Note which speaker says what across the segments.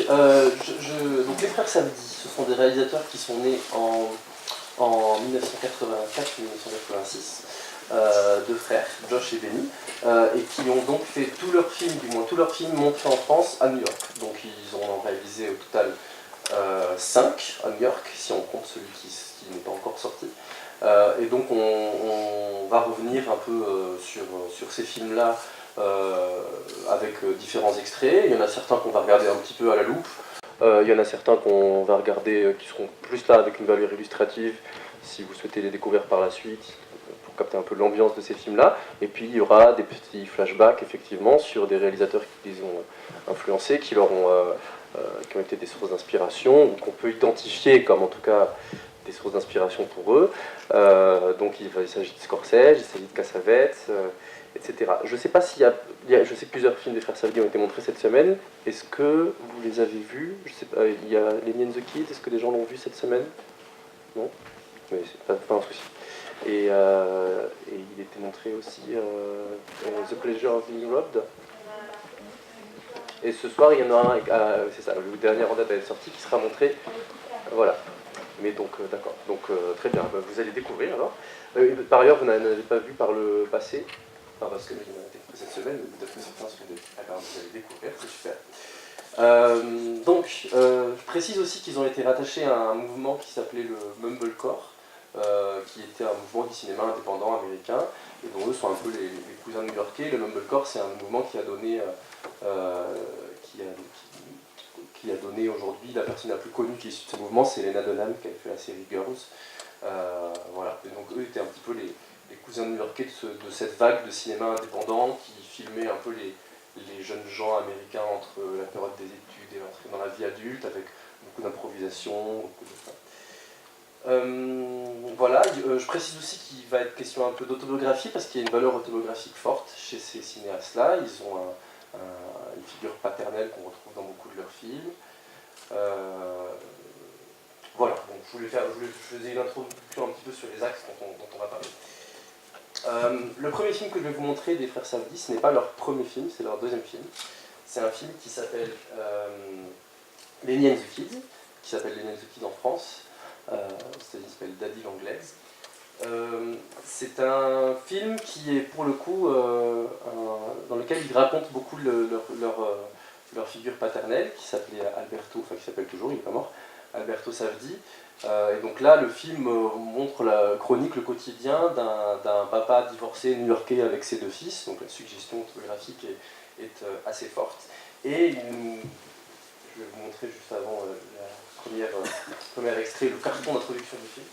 Speaker 1: donc les frères Safdie, ce sont des réalisateurs qui sont nés en 1984-1986, deux frères, Josh et Benny, et qui ont donc fait tous leurs films, du moins tous leurs films montrés en France à New York. Donc ils ont réalisé au total 5 à New York, si on compte celui qui n'est pas encore sorti. Et donc on va revenir un peu sur ces films-là avec différents extraits. Il y en a certains qu'on va regarder un petit peu à la loupe. Il y en a certains qu'on va regarder qui seront plus là avec une valeur illustrative si vous souhaitez les découvrir par la suite pour capter un peu l'ambiance de ces films-là. Et puis il y aura des petits flashbacks effectivement sur des réalisateurs qui les ont influencés, qui ont été des sources d'inspiration, ou qu'on peut identifier comme en tout cas des sources d'inspiration pour eux. Donc il s'agit de Scorsese, il s'agit de Cassavetes, etc. Je ne sais pas s'il je sais que plusieurs films des frères Safdie ont été montrés cette semaine. Est-ce que vous les avez vus? Je sais pas, il y a Lenny and the Kid, est-ce que des gens l'ont vu cette semaine? Non? Mais c'est pas un souci. Et il était montré aussi The Pleasure of Being Robbed. Et ce soir, il y en a un, c'est ça, le dernier en date est sorti, qui sera montré. Voilà. Mais donc, d'accord. Donc, très bien. Bah, vous allez découvrir alors. Par ailleurs, vous n'en avez pas vu par le passé. Enfin, parce que il en a été cette semaine, mais peut-être que certains sont des. Alors, vous allez découvrir, c'est super. Je précise aussi qu'ils ont été rattachés à un mouvement qui s'appelait le Mumblecore, qui était un mouvement du cinéma indépendant américain, et dont eux sont un peu les cousins new-yorkais. Le Mumblecore, c'est un mouvement qui a donné, qui a donné aujourd'hui la personne la plus connue qui est issue de ce mouvement, c'est Lena Dunham, qui a fait la série Girls. Voilà. Et donc eux étaient un petit peu les cousins new-yorkais de cette vague de cinéma indépendant qui filmait un peu les jeunes gens américains entre la période des études et l'entrée dans la vie adulte, avec beaucoup d'improvisation, beaucoup de... voilà, je précise aussi qu'il va être question un peu d'autobiographie, parce qu'il y a une valeur autobiographique forte chez ces cinéastes-là. Ils ont une figure paternelle qu'on retrouve dans beaucoup de leurs films. Voilà, donc je faisais une introduction un petit peu sur les axes dont on va parler. Le premier film que je vais vous montrer des frères Safdie, ce n'est pas leur premier film, c'est leur deuxième film. C'est un film qui s'appelle Lenny and the Kid, qui s'appelle Lenny and the Kid en France. C'est-à-dire qu'il s'appelle Daddy l'Anglaise. C'est un film qui est pour le coup dans lequel ils racontent beaucoup leur figure paternelle, qui s'appelait Alberto, enfin qui s'appelle toujours, il n'est pas mort, Alberto Safdie. Et donc là, le film chronique le quotidien d'un papa divorcé new-yorkais avec ses 2 fils, donc la suggestion autobiographique est assez forte. Et je vais vous montrer juste avant le premier extrait, le carton d'introduction du film.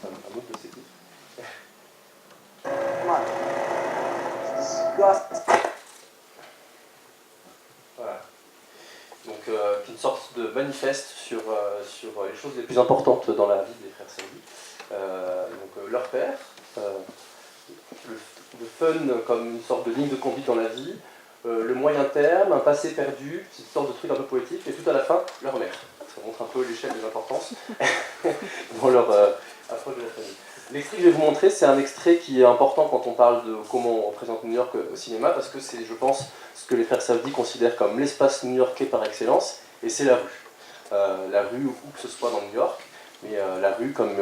Speaker 1: Un autre de ces titres. Voilà. Donc, une sorte de manifeste sur les choses les plus importantes dans la vie des frères Safdie. Donc, leur père, le fun comme une sorte de ligne de conduite dans la vie, le moyen terme, un passé perdu, c'est une sorte de truc un peu poétique, et tout à la fin, leur mère. Ça montre un peu l'échelle de l'importance dans leur approche de la famille. L'extrait que je vais vous montrer, c'est un extrait qui est important quand on parle de comment on représente New York au cinéma, parce que c'est, je pense, ce que les frères Safdie considèrent comme l'espace new-yorkais par excellence, et c'est la rue. La rue, où que ce soit dans New York, mais la rue comme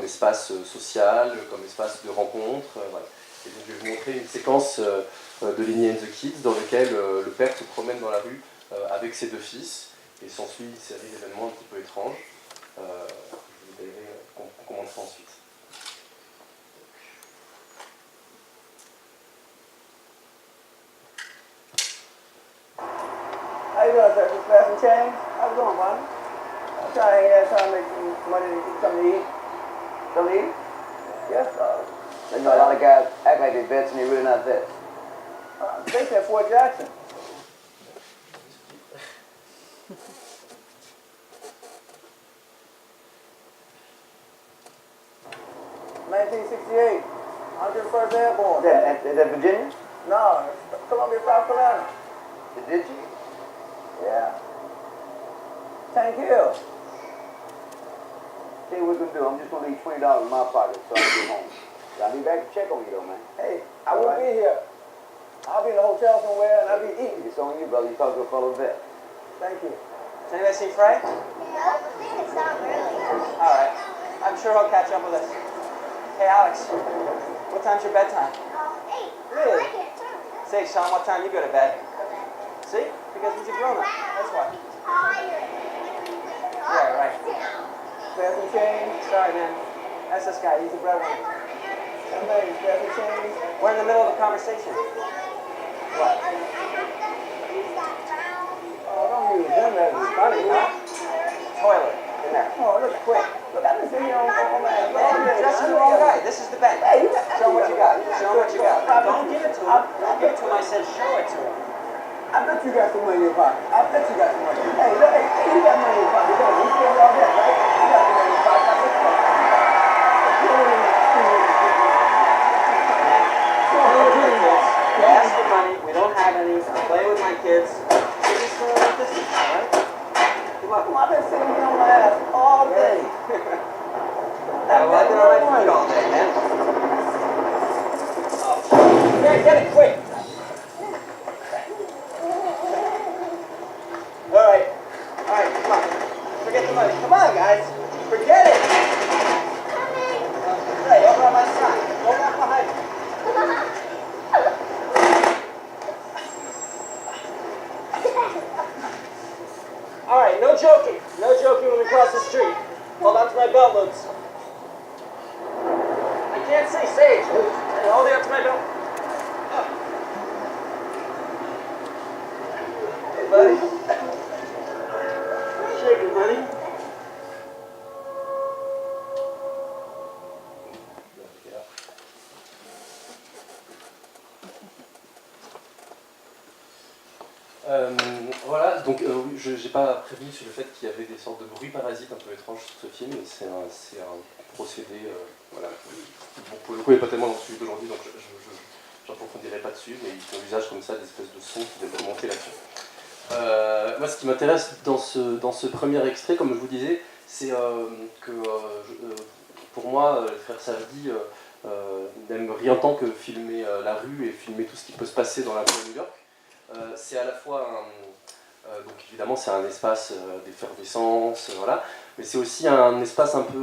Speaker 1: espace social, comme espace de rencontre. Voilà. Et donc je vais vous montrer une séquence de Lenny and the Kids dans lequel le père se promène dans la rue avec ses 2 fils, et s'ensuit une série d'événements un petit peu étranges. Je vous détaillerai comment on fait ensuite.
Speaker 2: How you doing, sir? Just grab some change? How's it going, buddy? I'm trying to hang out, trying to make some money to get something to eat. Something to eat? Yes, you know, a lot of guys act like they're vets and they're really not vets. They said Fort Jackson. 1968, 101st Airborne. Is that Virginia? No, Columbia, South Carolina. Did you? Yeah. Tank Hill. See what we're going to do. I'm just going to leave $20 in my pocket so I can get home. I'll be back to check on you though, man. Hey, I won't be here. I'll be in a hotel somewhere and I'll be eating. It's on you, brother. You talk to a fellow vet. Thank you.
Speaker 3: Has anybody seen Frank?
Speaker 4: No, it's not really.
Speaker 3: All right. I'm sure he'll catch up with us. Hey, Alex, what time's your bedtime?
Speaker 4: 8.
Speaker 3: Really?
Speaker 4: I like it too.
Speaker 3: Sage, tell him what time you go to bed. See? Because he's a grown-up. That's why.
Speaker 4: Tired.
Speaker 3: Yeah, right.
Speaker 2: Spare some change.
Speaker 3: Sorry, man. That's this guy. He's the breadwinner.
Speaker 2: Somebody spare some change.
Speaker 3: We're in the middle of a conversation. What?
Speaker 2: Oh, don't use them as
Speaker 3: Funny, huh? Toilet. In there.
Speaker 2: Oh, look quick. Look, I've been sitting here on my
Speaker 3: Man, you're dressing the wrong guy. This is the bank.
Speaker 2: Hey, you
Speaker 3: Show him what you got. Show him what you got. Don't give it to him. Don't give it to him. I said show it to him.
Speaker 2: I bet you got some money in your pocket. I bet you got some money. Hey, look, hey, you got money in your pocket, don't you? You spend all that, right? You got some money in your pocket. I bet you got some money in your pocket. You don't even
Speaker 3: You ask for money. We don't have any. I play with my kids. So just let this is, all right? Good luck.
Speaker 2: I've been sitting here on my ass all day.
Speaker 3: I've been on my feet all day, man. Oh, yeah, get it quick. All right, come on. Forget the money. Come on, guys. Forget it. Hey, over on my side. Go back behind me. All right, no joking. No joking when we cross the street. Hold on to my belt loops. I can't see Sage. Hey, hold it up to my belt. Hey, buddy. Shake it, buddy.
Speaker 1: Voilà, donc je n'ai pas prévenu sur le fait qu'il y avait des sortes de bruits parasites un peu étranges sur ce film, et c'est un procédé, voilà, bon, pour le coup il n'est pas tellement dans celui d'aujourd'hui, donc je n'approfondirai pas dessus, mais ils font usage comme ça d'espèces de sons qui viennent monter là-dessus. Moi ce qui m'intéresse dans ce premier extrait, comme je vous disais, c'est que pour moi, le frère Safdie n'aime rien tant que filmer la rue et filmer tout ce qui peut se passer dans la rue de New York. C'est à la fois donc évidemment c'est un espace d'effervescence, voilà, mais c'est aussi un espace un peu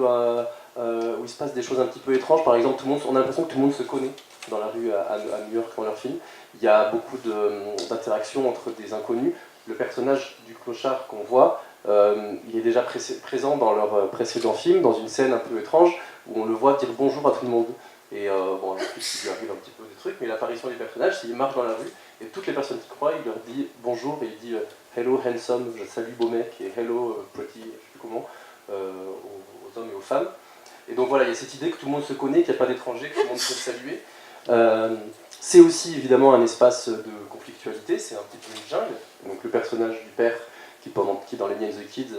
Speaker 1: où il se passe des choses un petit peu étranges. Par exemple, on a l'impression que tout le monde se connaît dans la rue à New York dans leur film. Il y a beaucoup d'interactions entre des inconnus. Le personnage du clochard qu'on voit, il est déjà présent dans leur précédent film, dans une scène un peu étrange où on le voit dire bonjour à tout le monde. Et bon, en plus, il lui arrive un petit peu des trucs, mais l'apparition du personnage, c'est qu'il marche dans la rue, et toutes les personnes qui croient, il leur dit bonjour, et il dit hello handsome, je salue beau mec, et hello pretty, je sais plus comment, aux hommes et aux femmes. Et donc voilà, il y a cette idée que tout le monde se connaît, qu'il n'y a pas d'étrangers, que tout le monde peut se saluer. C'est aussi évidemment un espace de conflictualité, c'est un petit peu une jungle. Donc le personnage du père, qui dans les Name the Kids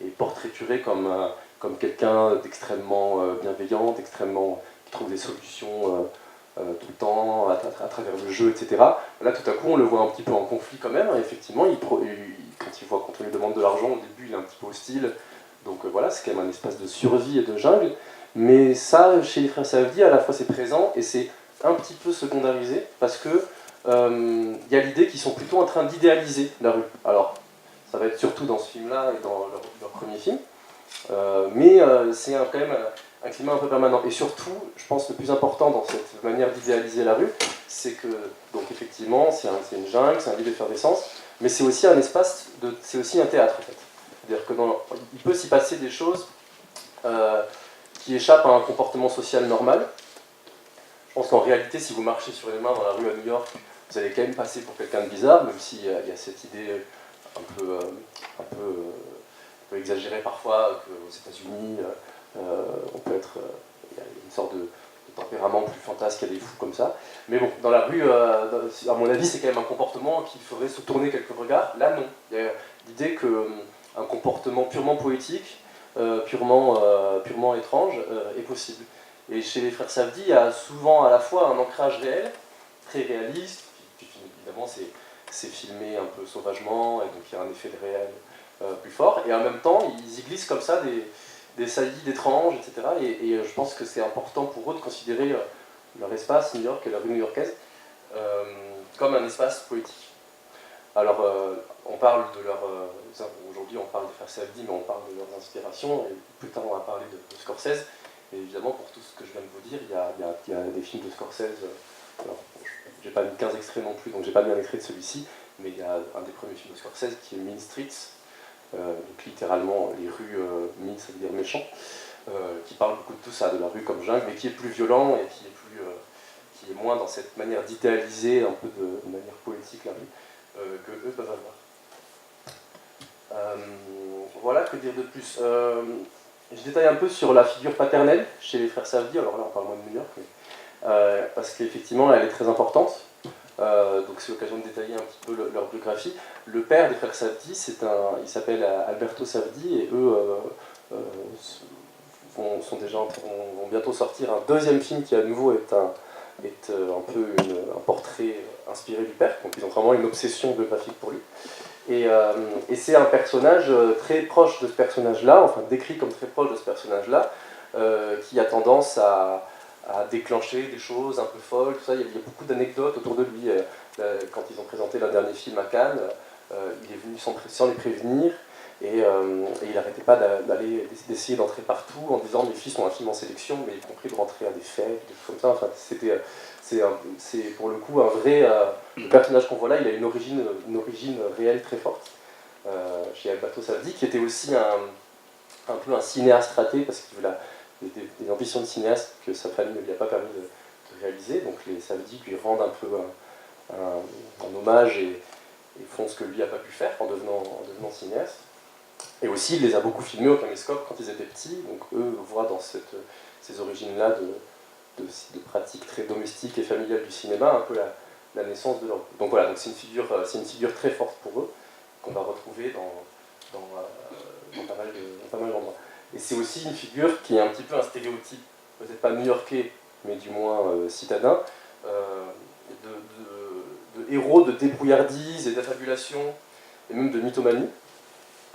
Speaker 1: est portraituré comme quelqu'un d'extrêmement bienveillant, qui trouve des solutions tout le temps, à travers le jeu, etc. Là, tout à coup, on le voit un petit peu en conflit quand même. Effectivement, quand on lui demande de l'argent, au début, il est un petit peu hostile. Donc voilà, c'est quand même un espace de survie et de jungle. Mais ça, chez les frères Safdie, à la fois c'est présent et c'est un petit peu secondarisé, parce que y a l'idée qu'ils sont plutôt en train d'idéaliser la rue. Alors, ça va être surtout dans ce film-là et dans leur premier film. Mais c'est quand même un climat un peu permanent. Et surtout, je pense que le plus important dans cette manière d'idéaliser la rue, c'est que, donc effectivement, c'est une jungle, c'est un lieu d'effervescence, mais c'est aussi un espace, c'est aussi un théâtre en fait. C'est-à-dire qu'il peut s'y passer des choses qui échappent à un comportement social normal. Je pense qu'en réalité, si vous marchez sur les mains dans la rue à New York, vous allez quand même passer pour quelqu'un de bizarre, même s'il y a cette idée un peu exagérée parfois qu'aux États-Unis, on peut être, il y a une sorte de tempérament plus fantasque, il y a des fous comme ça. Mais bon, dans la rue, à mon avis, c'est quand même un comportement qui ferait se tourner quelques regards. Là, non. Il y a l'idée qu'un comportement purement poétique, purement étrange, est possible. Et chez les frères Safdie, il y a souvent à la fois un ancrage réel, très réaliste, puis évidemment c'est filmé un peu sauvagement, et donc il y a un effet de réel plus fort, et en même temps, ils y glissent comme ça des saillies d'étranges, etc. Et je pense que c'est important pour eux de considérer leur espace, New York et la rue new-yorkaise, comme un espace poétique. Alors, on parle de leur... aujourd'hui, on parle de frères Safdie, mais on parle de leurs inspirations, et plus tard, on va parler de Scorsese. Et évidemment, pour tout ce que je viens de vous dire, il y a des films de Scorsese. Alors, j'ai pas mis 15 extraits non plus, donc j'ai pas mis un extrait de celui-ci, mais il y a un des premiers films de Scorsese qui est Mean Streets, donc littéralement les rues mean, ça veut dire méchant, qui parle beaucoup de tout ça, de la rue comme jungle, mais qui est plus violent et qui est moins dans cette manière d'idéaliser un peu de manière poétique la rue que eux peuvent avoir. Voilà, que dire de plus. Je détaille un peu sur la figure paternelle chez les frères Safdie, alors là on parle moins de New York, mais, parce qu'effectivement elle est très importante. Donc c'est l'occasion de détailler un petit peu leur biographie. Le père des frères Safdie, il s'appelle Alberto Safdie, et eux vont bientôt sortir un deuxième film qui à nouveau est un peu un portrait inspiré du père. Donc ils ont vraiment une obsession biographique pour lui. Et c'est un personnage très proche de ce personnage-là, enfin décrit comme très proche de ce personnage-là, qui a tendance à déclencher des choses un peu folles, tout ça. Il y a beaucoup d'anecdotes autour de lui. Quand ils ont présenté leur dernier film à Cannes, il est venu sans les prévenir, et il n'arrêtait pas d'essayer d'entrer partout en disant mes filles sont un film en sélection, mais y compris de rentrer à des fêtes, des choses comme ça. Enfin, c'est pour le coup un vrai... le personnage qu'on voit là, il a une origine réelle très forte chez Alberto Safdie, qui était aussi un peu un cinéaste raté, parce qu'il a des ambitions de cinéaste que sa famille ne lui a pas permis de réaliser. Donc les Safdie lui rendent un peu un hommage et font ce que lui n'a pas pu faire en devenant cinéaste. Et aussi, il les a beaucoup filmés au caméscope quand ils étaient petits, donc eux voient dans ces origines-là de pratiques très domestiques et familiales du cinéma un peu la naissance de leur... Donc voilà, donc c'est une figure très forte pour eux, qu'on va retrouver dans pas mal d'endroits. Et c'est aussi une figure qui est un petit peu un stéréotype, peut-être pas new-yorkais, mais du moins citadin, de héros de débrouillardise et d'affabulation, et même de mythomanie.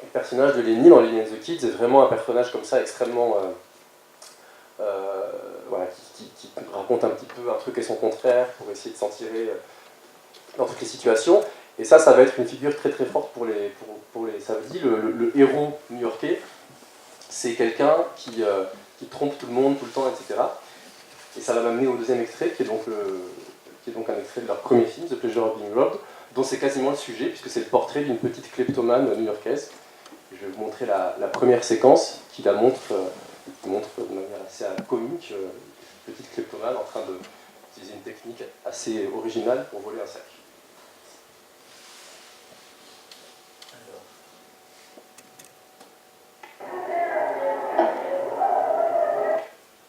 Speaker 1: Le personnage de Lenny dans Lenny and the Kids est vraiment un personnage comme ça extrêmement... voilà, qui raconte un petit peu un truc et son contraire pour essayer de s'en tirer dans toutes les situations. Et ça va être une figure très très forte pour les Safdie. Le héros new-yorkais, c'est quelqu'un qui trompe tout le monde tout le temps, etc. Et ça va m'amener au deuxième extrait, qui est donc un extrait de leur premier film, The Pleasure of Being Robbed, dont c'est quasiment le sujet, puisque c'est le portrait d'une petite kleptomane new-yorkaise. Je vais vous montrer la première séquence qui montre de manière assez comique une petite kleptomane en train d'utiliser une technique assez originale pour voler un sac.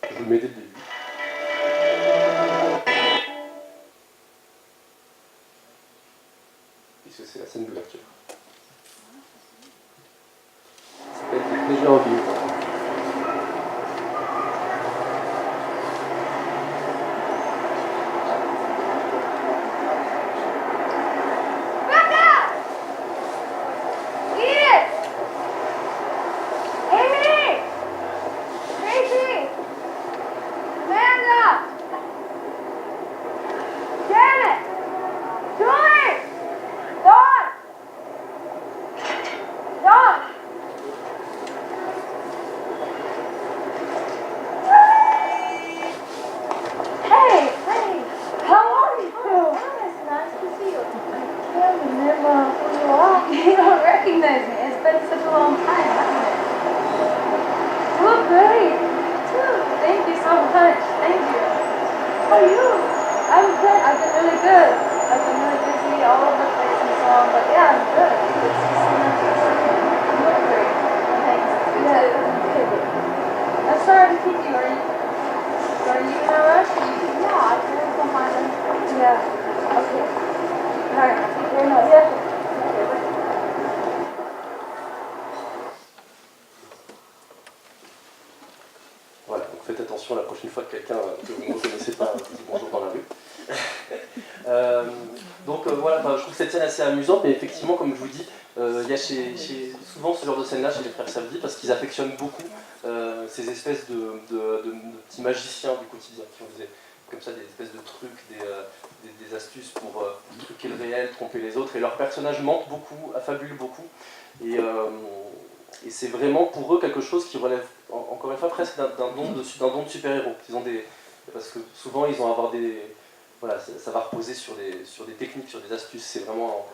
Speaker 1: Je vous le mets dès le début. Puisque c'est la scène d'ouverture. Ça s'appelle The Pleasure of Being Robbed. Voilà, donc faites attention la prochaine fois que quelqu'un que vous ne reconnaissez pas vous dit bonjour dans la rue. Voilà, je trouve cette scène assez amusante, mais effectivement, comme je vous dis, Il y a souvent ce genre de scène-là chez les frères Safdie parce qu'ils affectionnent beaucoup ces espèces de petits magiciens du quotidien qui faisaient comme ça des espèces de trucs, des astuces pour truquer le réel, tromper les autres. Et leurs personnages mentent beaucoup, affabulent beaucoup. Et c'est vraiment pour eux quelque chose qui relève, encore une fois, presque d'un don de super-héros. Parce que souvent, ils vont avoir des... Voilà, ça va reposer sur des techniques, sur des astuces. C'est vraiment...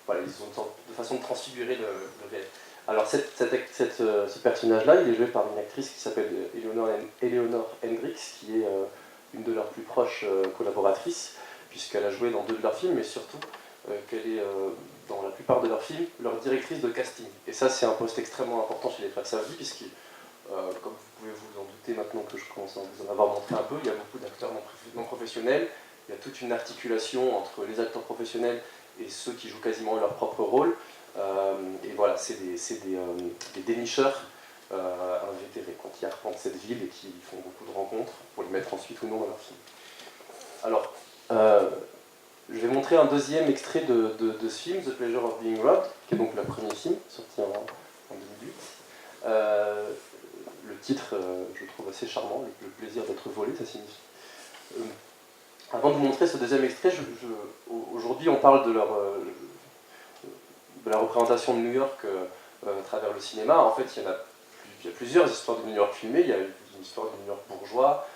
Speaker 1: voilà, ils ont une sorte de façon de transfigurer le réel. Alors ce personnage-là, il est joué par une actrice qui s'appelle Eleanor Hendricks, qui est une de leurs plus proches collaboratrices, puisqu'elle a joué dans 2 de leurs films, mais surtout qu'elle est dans la plupart de leurs films leur directrice de casting. Et ça, c'est un poste extrêmement important chez les frères Safdie, puisque, comme vous pouvez vous en douter maintenant que je commence à vous en avoir montré un peu, il y a beaucoup d'acteurs non professionnels, il y a toute une articulation entre les acteurs professionnels et ceux qui jouent quasiment leur propre rôle. Et voilà, c'est des dénicheurs invétérés qui arpentent cette ville et qui font beaucoup de rencontres pour les mettre ensuite ou non dans leur film. Alors, je vais montrer un deuxième extrait de ce film, The Pleasure of Being Robbed, qui est donc le premier film, sorti en 2008. Le titre, je le trouve assez charmant, le plaisir d'être volé, ça signifie. Avant de vous montrer ce deuxième extrait, aujourd'hui on parle de la représentation de New York à travers le cinéma. En fait, il y a plusieurs histoires de New York filmées. Il y a une histoire de New York bourgeois,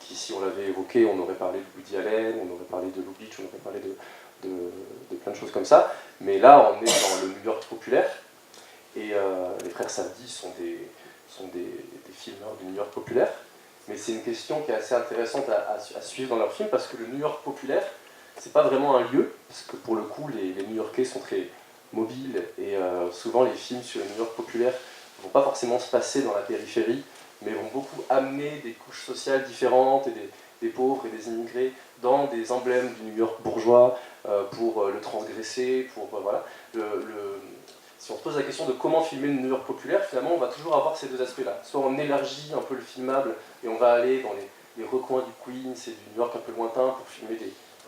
Speaker 1: qui, si on l'avait évoqué, on aurait parlé de Woody Allen, on aurait parlé de Lou Beach, on aurait parlé de plein de choses comme ça. Mais là, on est dans le New York populaire. Et les frères Safdie sont des filmeurs du New York populaire. Mais c'est une question qui est assez intéressante à suivre dans leur film, parce que le New York populaire, c'est pas vraiment un lieu, parce que pour le coup, les New-Yorkais sont très mobiles, et souvent les films sur le New York populaire ne vont pas forcément se passer dans la périphérie, mais vont beaucoup amener des couches sociales différentes, et des pauvres et des immigrés, dans des emblèmes du New York bourgeois, pour le transgresser, pour voilà. Si on se pose la question de comment filmer le New York populaire, finalement on va toujours avoir ces deux aspects-là. Soit on élargit un peu le filmable, et on va aller dans les recoins du Queens et du New York un peu lointain pour filmer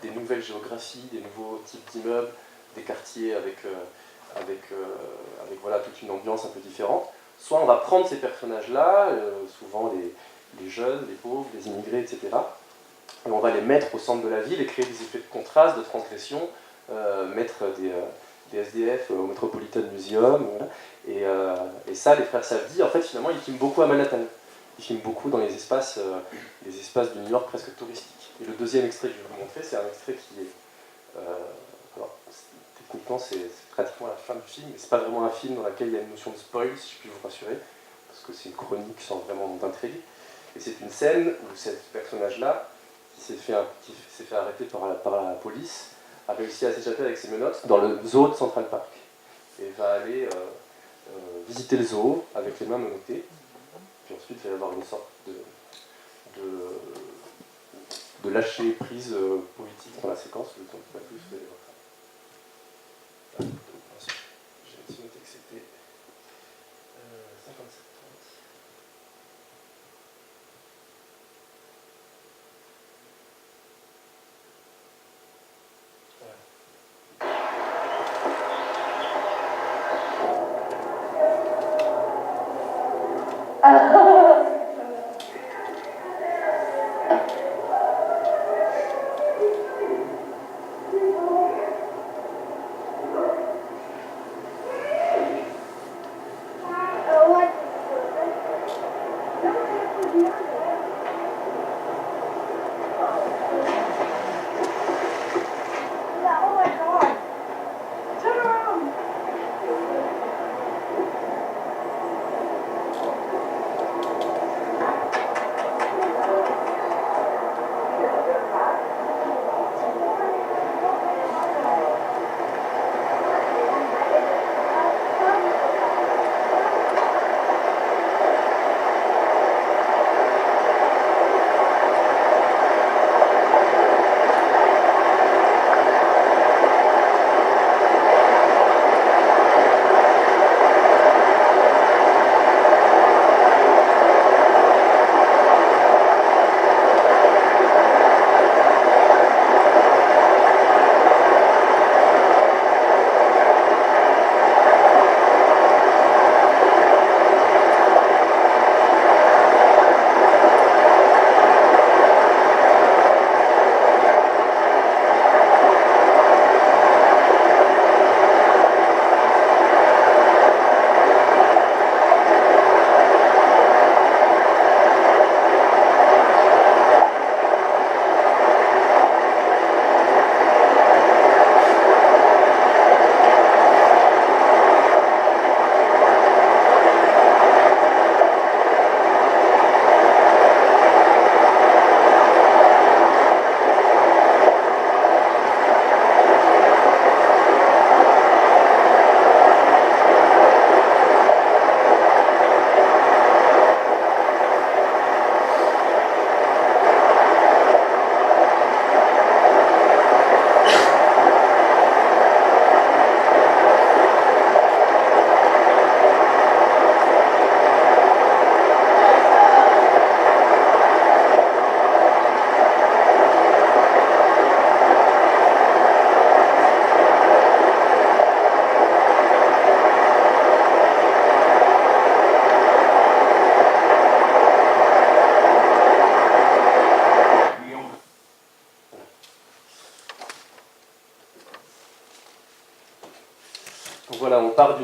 Speaker 1: des nouvelles géographies, des nouveaux types d'immeubles, des quartiers avec voilà, toute une ambiance un peu différente. Soit on va prendre ces personnages-là, souvent les jeunes, les pauvres, les immigrés, etc., et on va les mettre au centre de la ville et créer des effets de contraste, de transgression, mettre des SDF au Metropolitan Museum, voilà. Et ça, les frères Safdie, en fait, finalement, ils filment beaucoup à Manhattan. Ils filment beaucoup dans les espaces du New York presque touristiques. Et le deuxième extrait que je vais vous montrer, c'est un extrait qui est... alors, techniquement, c'est pratiquement la fin du film, mais c'est pas vraiment un film dans lequel il y a une notion de spoil, si je puis vous rassurer, parce que c'est une chronique sans vraiment d'intrigue. Et c'est une scène où ce personnage-là, qui s'est fait arrêter par la police, a réussi à s'échapper avec ses menottes dans le zoo de Central Park. Et va aller visiter le zoo avec les mains menottées. Puis ensuite, il va y avoir une sorte de lâcher prise politique dans la séquence. Le temps qui va plus, vous allez voir ça. J'ai noté que c'était 57.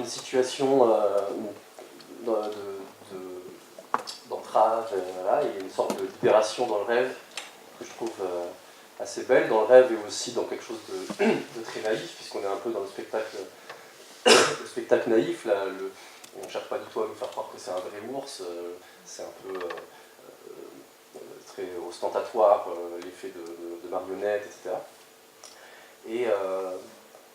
Speaker 1: situation d'entrave, voilà, il y a une sorte de libération dans le rêve que je trouve assez belle dans le rêve et aussi dans quelque chose de très naïf, puisqu'on est un peu dans le spectacle naïf. Là, on ne cherche pas du tout à nous faire croire que c'est un vrai ours, c'est un peu très ostentatoire, l'effet de marionnettes, etc. Et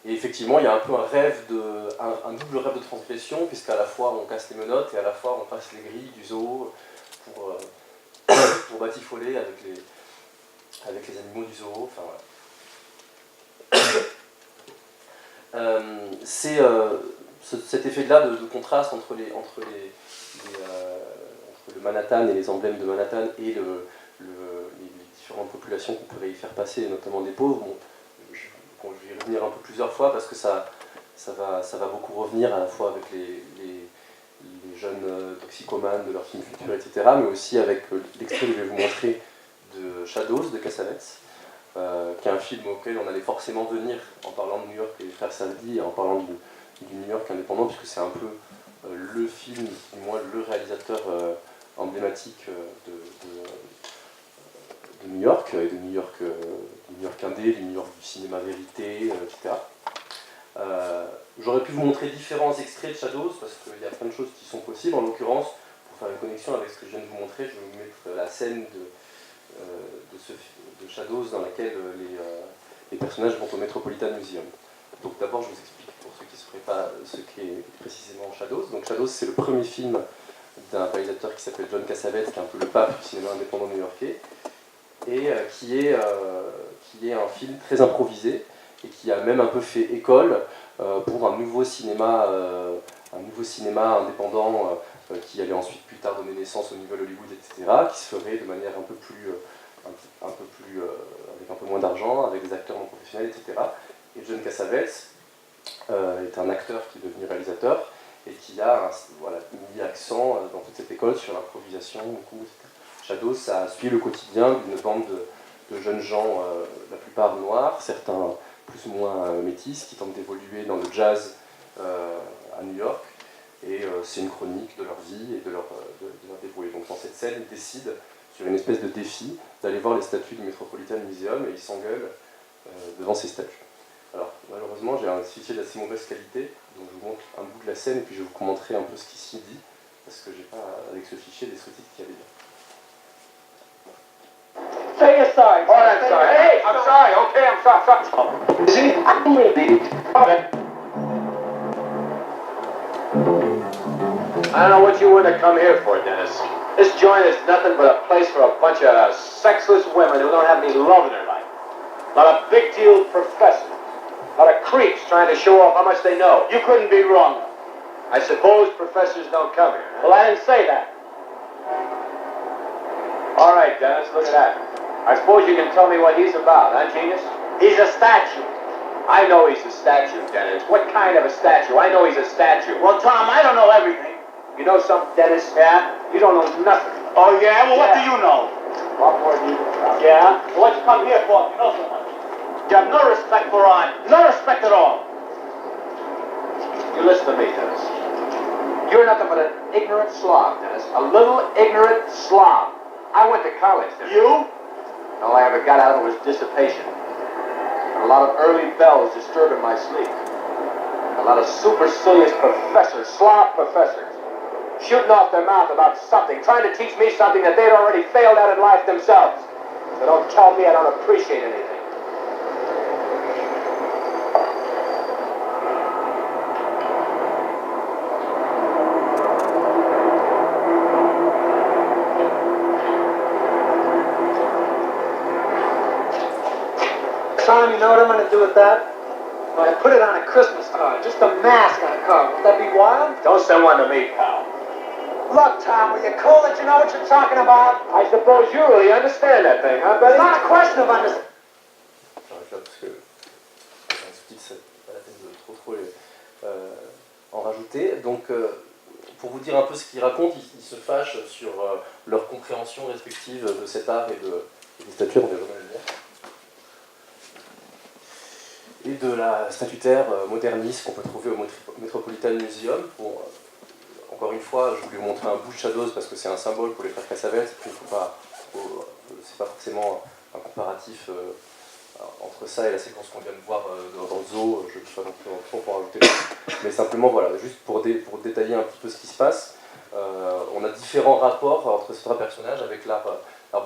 Speaker 1: effectivement, il y a un peu un double rêve de transgression, puisqu'à la fois on casse les menottes et à la fois on passe les grilles du zoo pour batifoler avec les animaux du zoo. Enfin, voilà. C'est cet effet-là de contraste entre le Manhattan et les emblèmes de Manhattan et les différentes populations qu'on pourrait y faire passer, notamment des pauvres. Bon, je vais y revenir un peu plusieurs fois parce que ça va beaucoup revenir à la fois avec les jeunes toxicomanes de leurs films futurs, etc., mais aussi avec l'extrait que je vais vous montrer de Shadows de Cassavetes, qui est un film auquel on allait forcément venir en parlant de New York et des frères Saldi, et en parlant du New York indépendant, puisque c'est un peu le film, du moins le réalisateur emblématique de New York, et de New York indé, du New York du cinéma vérité, etc. J'aurais pu vous montrer différents extraits de Shadows, parce qu'il y a plein de choses qui sont possibles. En l'occurrence, pour faire une connexion avec ce que je viens de vous montrer, je vais vous mettre la scène de Shadows dans laquelle les personnages vont au Metropolitan Museum. Donc d'abord, je vous explique pour ceux qui ne sauraient pas ce qu'est précisément Shadows. Donc Shadows, c'est le premier film d'un réalisateur qui s'appelle John Cassavetes, qui est un peu le pape du cinéma indépendant new-yorkais, et qui est un film très improvisé, et qui a même un peu fait école pour un nouveau cinéma indépendant qui allait ensuite plus tard donner naissance au Nouvel Hollywood, etc., qui se ferait de manière avec un peu moins d'argent, avec des acteurs non professionnels, etc. Et John Cassavetes est un acteur qui est devenu réalisateur et qui a mis l'accent dans toute cette école sur l'improvisation, beaucoup, etc. Shadows, ça suit le quotidien d'une bande de jeunes gens, la plupart noirs, certains plus ou moins métis, qui tentent d'évoluer dans le jazz à New York. Et c'est une chronique de leur vie et de leur débrouille. Donc dans cette scène, ils décident, sur une espèce de défi, d'aller voir les statues du Metropolitan Museum, et ils s'engueulent devant ces statues. Alors malheureusement, j'ai un fichier d'assez mauvaise qualité, donc je vous montre un bout de la scène et puis je vous montrer un peu ce qui s'y dit, parce que j'ai pas, avec ce fichier, des sous-titres qui allaient bien.
Speaker 5: Say you're sorry.
Speaker 6: Oh, I'm sorry. Hey, I'm sorry. Okay, I'm sorry. See, I'm really. Okay. I don't know what you would have come here for, Dennis. This joint is nothing but a place for a bunch of sexless women who don't have any love in their life. A lot of big deal professors. A lot of creeps trying to show off how much they know.
Speaker 5: You couldn't be wrong.
Speaker 6: I suppose professors don't come here. Huh?
Speaker 5: Well, I didn't say that.
Speaker 6: All right, Dennis, look at that. I suppose you can tell me what he's about, huh, genius?
Speaker 5: He's a statue.
Speaker 6: I know he's a statue, Dennis. What kind of a statue? I know he's a statue.
Speaker 5: Well, Tom, I don't know everything.
Speaker 6: You know something, Dennis?
Speaker 5: Yeah?
Speaker 6: You don't know nothing.
Speaker 5: Oh, yeah? Well, what do
Speaker 6: Yeah.
Speaker 5: you know?
Speaker 6: What more do you know?
Speaker 5: Yeah? Well, what you come here for if you know so much? You have no respect for art. No respect at all.
Speaker 6: You listen to me, Dennis. You're nothing but an ignorant slob, Dennis. A little ignorant slob. I went to college, Dennis.
Speaker 5: You?
Speaker 6: All I ever got out of it was dissipation. And a lot of early bells disturbing my sleep. A lot of supercilious professors, slob professors, shooting off their mouth about something, trying to teach me something that they'd already failed at in life themselves. So don't tell me I don't appreciate anything.
Speaker 5: Tom, you know what I'm going to do with that? I'm going to put it on a Christmas card. Just a mask on a card. Would that be wild?
Speaker 6: Don't send one to me, pal.
Speaker 5: Look, Tom, will you cool that you know what you're talking about?
Speaker 6: I suppose you really understand that thing, huh, Betty?
Speaker 5: It's not a question of understanding.
Speaker 1: J'arrête là parce que un sous-titre, c'est pas la peine de trop en rajouter. Donc, pour vous dire un peu ce qu'ils racontent, ils se fâchent sur leur compréhension respective de cet art et des statues. On va revenir. et de la statutaire moderniste qu'on peut trouver au Metropolitan Museum. Bon, encore une fois, je voulais vous montrer un bout de Shadows parce que c'est un symbole pour les frères Cassavetes, et puis c'est pas forcément un comparatif entre ça et la séquence qu'on vient de voir dans le zoo, je ne sais pas non plus trop pour rajouter, mais simplement voilà, juste pour détailler un petit peu ce qui se passe. On a différents rapports entre ces trois personnages avec l'art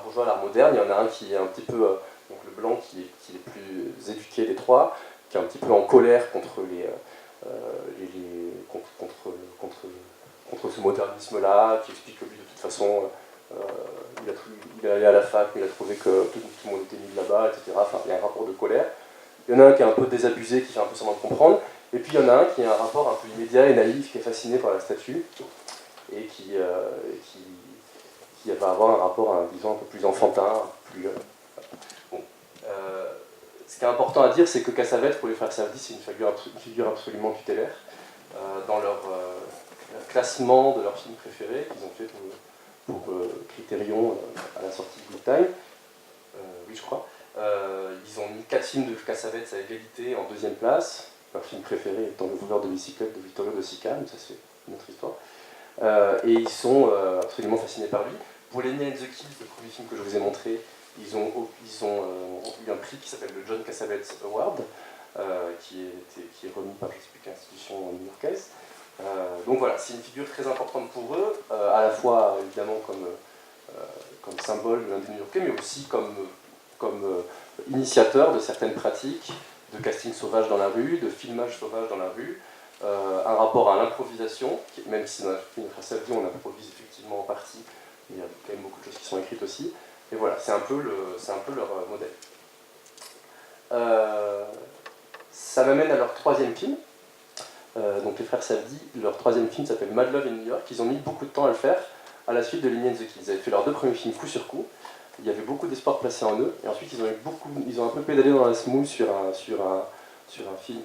Speaker 1: bourgeois, l'art moderne. Il y en a un qui est un petit peu, donc le blanc qui est le plus éduqué des trois, qui est un petit peu en colère contre contre ce modernisme-là, qui explique que lui de toute façon il est allé à la fac, mais il a trouvé que tout le monde était mis là-bas, etc. Enfin, il y a un rapport de colère. Il y en a un qui est un peu désabusé, qui fait un peu semblant de comprendre, et puis il y en a un qui a un rapport un peu immédiat et naïf, qui est fasciné par la statue, et qui va avoir un rapport, disons, un peu plus enfantin, plus... Bon. Ce qui est important à dire, c'est que Cassavetes, pour les frères Safdie, c'est une figure absolument tutélaire. Dans leur classement de leurs films préférés, qu'ils ont fait pour Criterion à la sortie de Good Time, oui je crois, ils ont mis 4 films de Cassavetes à égalité en 2e place, leur film préféré étant Le voleur de bicyclette de Vittorio De Sica, mais ça c'est une autre histoire. Et ils sont absolument fascinés par lui. Pour Lenny and the Kids, le premier film que je vous ai montré, ils ont eu un prix qui s'appelle le John Cassavetes Award, qui est remis par je ne sais plus quelle institution new-yorkaise. Donc voilà, c'est une figure très importante pour eux, à la fois évidemment comme symbole de l'Indé new-yorkais, mais aussi comme initiateur de certaines pratiques de casting sauvage dans la rue, de filmage sauvage dans la rue, un rapport à l'improvisation, même si dans la film de Safdie on improvise effectivement en partie, il y a quand même beaucoup de choses qui sont écrites aussi. Et voilà, c'est un peu leur modèle. Ça m'amène à leur 3e film. Donc les frères Safdie, leur 3e film s'appelle Mad Love in New York. Ils ont mis beaucoup de temps à le faire à la suite de Lenny and the Kids. Ils avaient fait leurs 2 premiers films coup sur coup. Il y avait beaucoup d'espoir placé en eux. Et ensuite ils ont un peu pédalé dans la semoule sur un film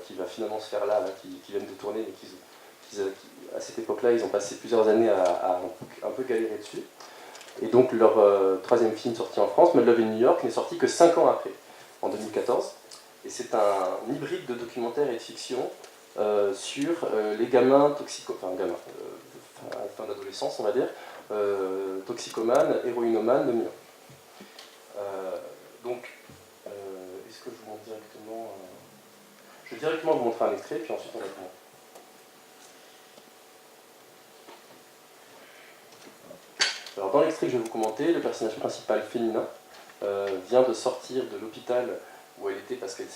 Speaker 1: qui va finalement se faire là qui viennent de tourner, mais à cette époque-là, ils ont passé plusieurs années à un peu galérer dessus. Et donc leur 3e film sorti en France, Mad Love in New York, n'est sorti que 5 ans après, en 2014. Et c'est un hybride de documentaire et de fiction sur les gamins fin d'adolescence, on va dire, toxicomanes, héroïnomanes de New York. Donc, est-ce que je vous montre directement Je vais directement vous montrer un extrait, puis ensuite on va commencer. Alors dans l'extrait que je vais vous commenter, le personnage principal féminin vient de sortir de l'hôpital où elle était parce qu'elle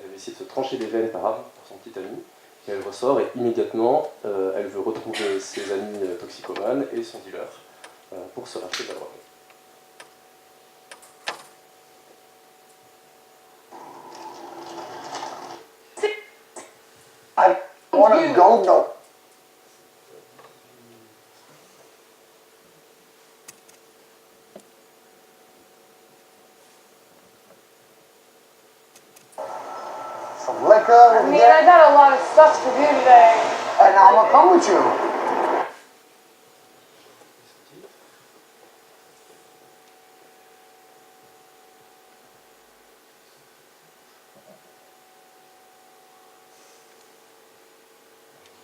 Speaker 1: avait essayé de se trancher les veines par arme pour son petit ami. Et elle ressort et immédiatement elle veut retrouver ses amis toxicomanes et son dealer pour se racheter de la drogue.
Speaker 2: I want to go, no. Some liquor.
Speaker 7: I mean, I got a lot of stuff to do today.
Speaker 2: And I'm gonna come with you.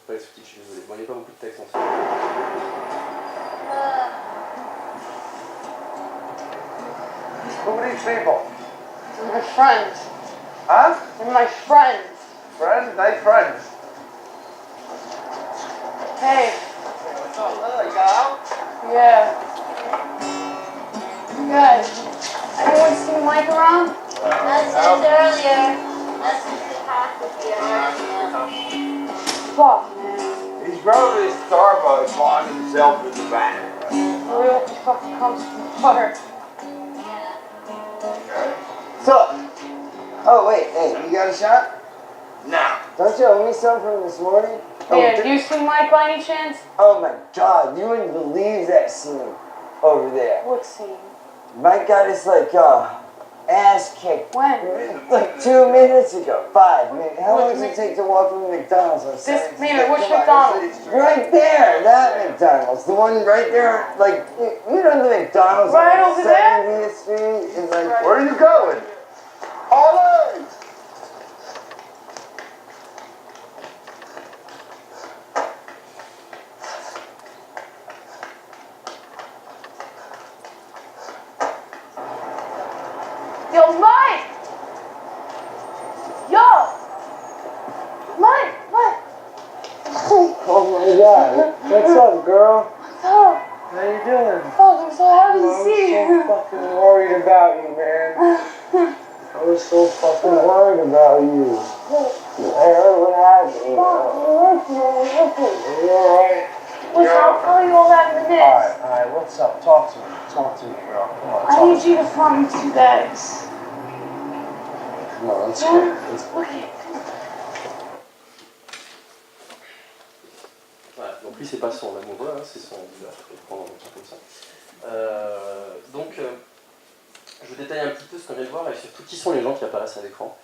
Speaker 1: Pas les sous-titres, je suis désolé. Bon, il n'y a pas beaucoup de texte en fait.
Speaker 2: Who are these people?
Speaker 7: They're my friends.
Speaker 2: Huh?
Speaker 7: They're my friends.
Speaker 2: Friends? Nice friends.
Speaker 7: Hey.
Speaker 2: What's up, Lily? You got out?
Speaker 7: Yeah. Good. Anyone see Mike around?
Speaker 4: As said earlier, that's just the half of your
Speaker 7: Fuck, man.
Speaker 2: He's probably Starbucks locking himself in the back.
Speaker 7: Really what the fuck comes from the butter?
Speaker 2: So, oh wait, hey, you got a shot?
Speaker 8: Nah.
Speaker 2: Don't you owe me some from this morning?
Speaker 7: Yeah, do you see Mike by any chance?
Speaker 2: Oh my god, you wouldn't believe that scene over there.
Speaker 7: What scene?
Speaker 2: Mike got his ass kicked.
Speaker 7: When?
Speaker 2: Like 2 minutes ago. 5 minutes. How long does it take to walk from McDonald's on Saturday?
Speaker 7: Minute, which McDonald's?
Speaker 2: Right there, that McDonald's. The one right there, you know the McDonald's
Speaker 7: Right
Speaker 2: on
Speaker 7: over there?
Speaker 2: 70th Street? And
Speaker 7: Right.
Speaker 2: where are you going? All right.
Speaker 7: Yo, Mike! Yo! Mike! Mike!
Speaker 5: Oh my God. What's up, girl?
Speaker 7: What's up?
Speaker 5: How you doing?
Speaker 7: Oh, I'm so happy to
Speaker 5: I
Speaker 7: see
Speaker 5: was
Speaker 7: you.
Speaker 5: so fucking worried about you, man. I was so fucking worried about you. I heard what happened. You alright?
Speaker 7: Listen, I'll tell you all after this.
Speaker 5: Alright, what's up? Talk to me. Talk to me, girl. Come on,
Speaker 7: I
Speaker 5: talk
Speaker 7: need
Speaker 5: to me.
Speaker 7: you to find me 2 bags.
Speaker 5: Come on, let's go. Let's go.
Speaker 7: Okay.
Speaker 1: Voilà, donc lui c'est pas son amoureux, hein, c'est son leader, je peux prendre un truc comme ça. Je vous détaille un petit peu ce qu'on vient de voir et surtout qui sont les gens qui apparaissent à l'écran.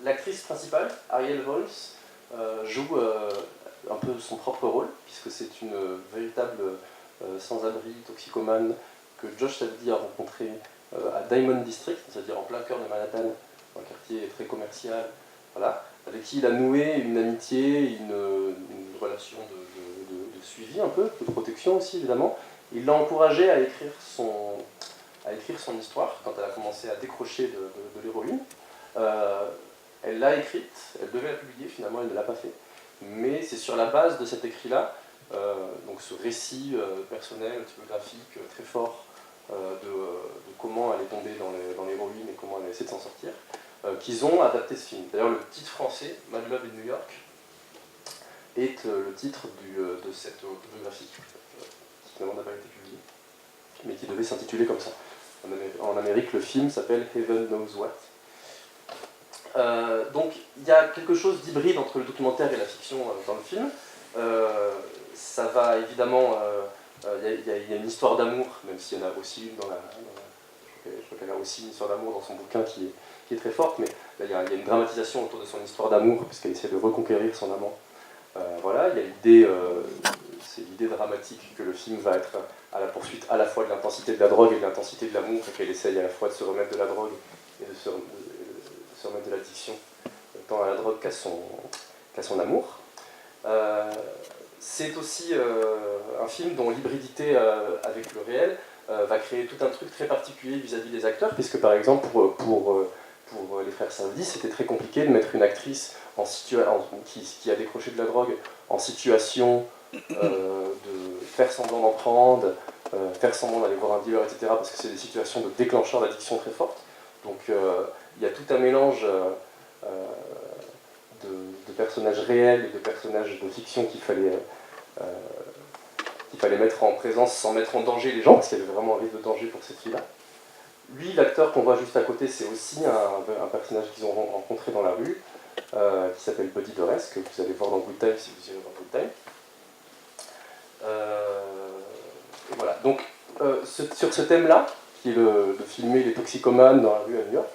Speaker 1: L'actrice principale, Arielle Holmes, joue un peu son propre rôle, puisque c'est une véritable sans-abri, toxicomane, que Josh Savdi a rencontré à Diamond District, c'est-à-dire en plein cœur de Manhattan, un quartier très commercial, voilà, avec qui il a noué une amitié, une relation de suivi un peu, de protection aussi évidemment. Il l'a encouragé à écrire son histoire quand elle a commencé à décrocher de l'héroïne. Elle l'a écrite, elle devait la publier, finalement elle ne l'a pas fait. Mais c'est sur la base de cet écrit-là, donc ce récit personnel, autobiographique très fort de comment elle est tombée dans l'héroïne et comment elle a essayé de s'en sortir, qu'ils ont adapté ce film. D'ailleurs le titre français, Mad Love in New York, est le titre de cette autobiographie, qui finalement n'a pas été publiée, mais qui devait s'intituler comme ça. En Amérique, le film s'appelle Heaven Knows What. Donc il y a quelque chose d'hybride entre le documentaire et la fiction dans le film. Ça va évidemment, il y a une histoire d'amour, même s'il y en a aussi une je crois qu'elle a aussi une histoire d'amour dans son bouquin qui est très forte, mais là, il y a une dramatisation autour de son histoire d'amour, puisqu'elle essaie de reconquérir son amant. Voilà, il y a l'idée, c'est l'idée dramatique que le film va être à la poursuite à la fois de l'intensité de la drogue et de l'intensité de l'amour, et qu'elle essaye à la fois de se remettre de la drogue et de se remettre de l'addiction, tant à la drogue qu'à son amour. C'est aussi un film dont l'hybridité avec le réel va créer tout un truc très particulier vis-à-vis des acteurs, puisque par exemple pour les frères Savdi, c'était très compliqué de mettre une actrice qui a décroché de la drogue en situation de faire semblant d'en prendre, faire semblant d'aller voir un dealer, etc., parce que c'est des situations de déclencheurs d'addiction très fortes. Donc il y a tout un mélange de personnages réels et de personnages de fiction qu'il fallait mettre en présence sans mettre en danger les gens, parce qu'il y avait vraiment un risque de danger pour cette fille-là. Lui, l'acteur qu'on voit juste à côté, c'est aussi un personnage qu'ils ont rencontré dans la rue, qui s'appelle Buddy Dores, que vous allez voir dans Good Time si vous irez voir Good Time. Et voilà, donc sur ce thème-là, qui est de filmer les toxicomanes dans la rue à New York,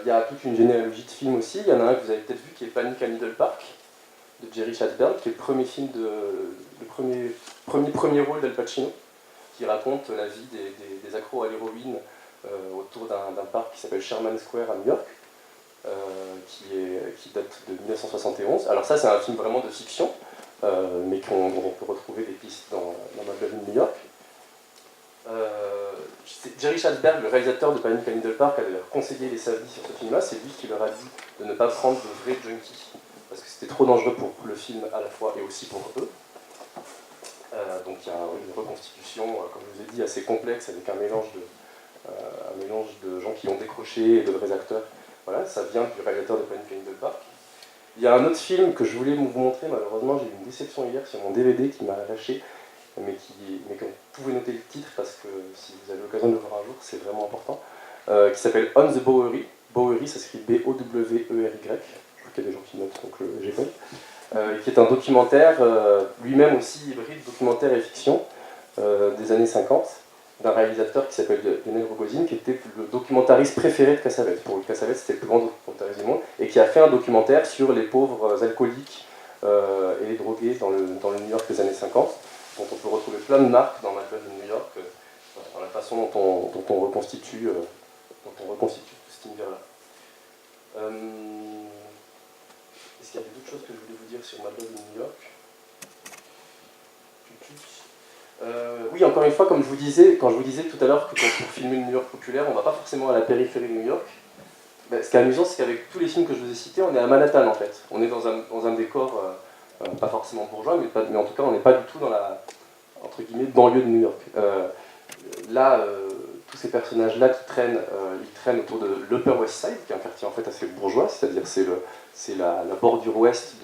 Speaker 1: il y a toute une généalogie de films aussi. Il y en a un que vous avez peut-être vu qui est Panic à Needle Park, de Jerry Schatzberg, qui est le premier film le premier rôle d'Al Pacino, qui raconte la vie des accros à l'héroïne autour d'un parc qui s'appelle Sherman Square à New York, qui date de 1971. Alors ça, c'est un film vraiment de fiction, mais dont on peut retrouver des pistes dans Mad Love in New York. Jerry Schatzberg, le réalisateur de Panic à Needle Park, a d'ailleurs conseillé les Savdi sur ce film-là. C'est lui qui leur a dit de ne pas prendre de vrais junkies, parce que c'était trop dangereux pour le film à la fois et aussi pour eux. Donc il y a une reconstitution, comme je vous ai dit, assez complexe, avec un mélange de gens qui ont décroché et de vrais acteurs. Voilà, ça vient du réalisateur de Panic à Needle Park. Il y a un autre film que je voulais vous montrer, malheureusement j'ai eu une déception hier sur mon DVD qui m'a lâché, mais que vous pouvez noter le titre parce que si vous avez l'occasion de le voir un jour, c'est vraiment important, qui s'appelle On the Bowery. Bowery, ça s'écrit B-O-W-E-R-Y, je crois qu'il y a des gens qui notent, donc j'ai fait. Qui est un documentaire, lui-même aussi hybride, documentaire et fiction, des années 50, d'un réalisateur qui s'appelle Lionel Rogozin, qui était le documentariste préféré de Cassavetes. Pour lui, Cassavetes, c'était le plus grand documentariste du monde, et qui a fait un documentaire sur les pauvres alcooliques et les drogués dans le New York des années 50, dont on peut retrouver plein de marques dans Mad Love in New York, dans la façon dont on reconstitue tout cet univers-là. Est-ce qu'il y avait d'autres choses que je voulais vous dire sur Mad Love in New York ? Oui, encore une fois, comme je vous disais, quand je vous disais tout à l'heure que pour filmer New York populaire, on va pas forcément à la périphérie de New York. Ben, ce qui est amusant, c'est qu'avec tous les films que je vous ai cités, on est à Manhattan en fait. On est dans un décor pas forcément bourgeois, mais en tout cas, on n'est pas du tout dans la entre guillemets banlieue de New York. Là, tous ces personnages-là qui traînent, ils traînent autour de l'Upper West Side, qui est un quartier en fait assez bourgeois, c'est-à-dire c'est la bordure ouest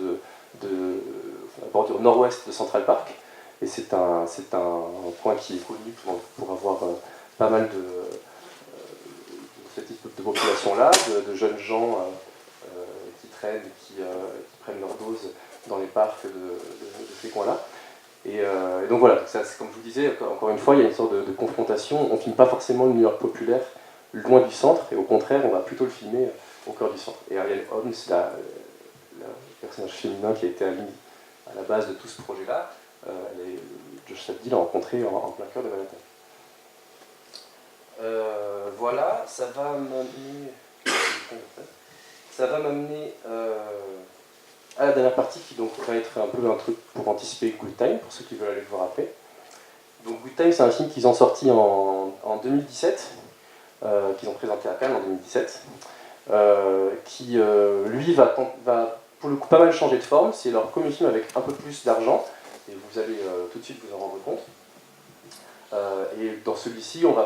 Speaker 1: la bordure nord-ouest de Central Park. Et c'est un point qui est connu pour avoir pas mal de ce type de population-là, de jeunes gens qui traînent, qui prennent leur dose dans les parcs de ces coins-là. Et donc voilà, ça, comme je vous disais, encore une fois, il y a une sorte de confrontation. On ne filme pas forcément le New York populaire loin du centre, et au contraire, on va plutôt le filmer au cœur du centre. Et Ariel Holmes, le personnage féminin qui a été à la base de tout ce projet-là, Josh Sabdi l'a rencontré en plein cœur de Manhattan. Voilà, ça va m'amener à la dernière partie qui donc va être un peu un truc pour anticiper Good Time, pour ceux qui veulent aller le voir après. Donc Good Time, c'est un film qu'ils ont sorti en 2017, qu'ils ont présenté à Cannes en 2017, qui lui va pour le coup pas mal changer de forme. C'est leur premier film avec un peu plus d'argent, et vous allez tout de suite vous en rendre compte. Et dans celui-ci, on va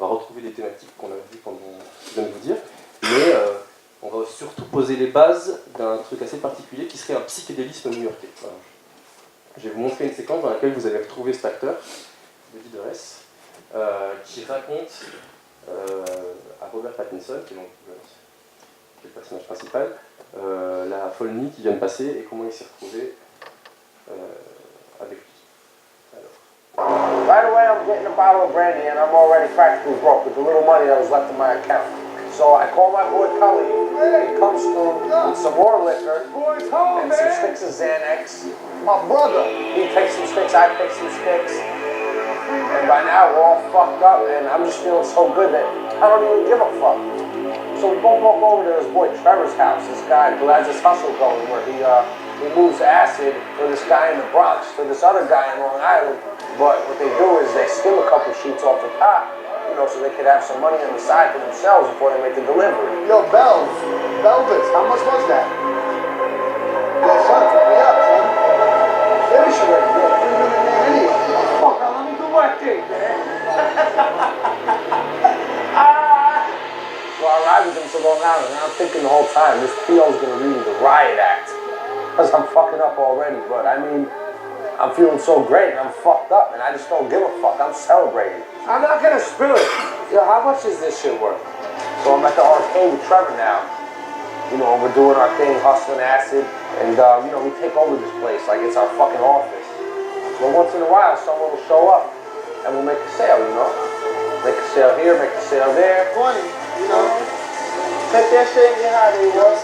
Speaker 1: retrouver des thématiques qu'on a vues pendant je viens de vous dire, mais on va surtout poser les bases d'un truc assez particulier qui serait un psychédélisme new-yorkais. Voilà. Je vais vous montrer une séquence dans laquelle vous allez retrouver cet acteur, David Duress, qui raconte à Robert Pattinson, qui est le personnage principal, la folle nuit qui vient de passer et comment il s'est retrouvé avec lui. Alors.
Speaker 2: Right away, I'm getting a bottle of brandy, and I'm already practically broke with the little money that was left in my account. So I call my boy Cully. He comes through with some more liquor and some sticks of Xanax. My brother. He takes some sticks, I take some sticks. And by now, we're all fucked up, and I'm just feeling so good that I don't even give a fuck. So we both walk over to his boy Trevor's house, this guy who has this hustle going where he moves acid for this guy in the Bronx, for this other guy in Long Island. But what they do is they skim a couple sheets off the top, so they could have some money on the side for themselves before they make the delivery.
Speaker 8: Yo, Belvis, how much was that? Yo, son, pick me up, son. Finish already, yo. 3 minute man anyway.
Speaker 2: Fuck, let me do my thing, man. So I ride with him to Long Island, and I'm thinking the whole time, this P.O.'s gonna read me the riot act. Because I'm fucking up already, but I mean, I'm feeling so great, and I'm fucked up, and I just don't give a fuck. I'm celebrating. I'm not gonna spill it. Yo, how much is this shit worth? So I'm at the arcade with Trevor now. We're doing our thing, hustling acid, and we take over this place like it's our fucking office. But once in a while, someone will show up, and we'll make a sale, Make a sale here, make a sale there.
Speaker 8: Funny,
Speaker 2: Take that shit, you know how they was.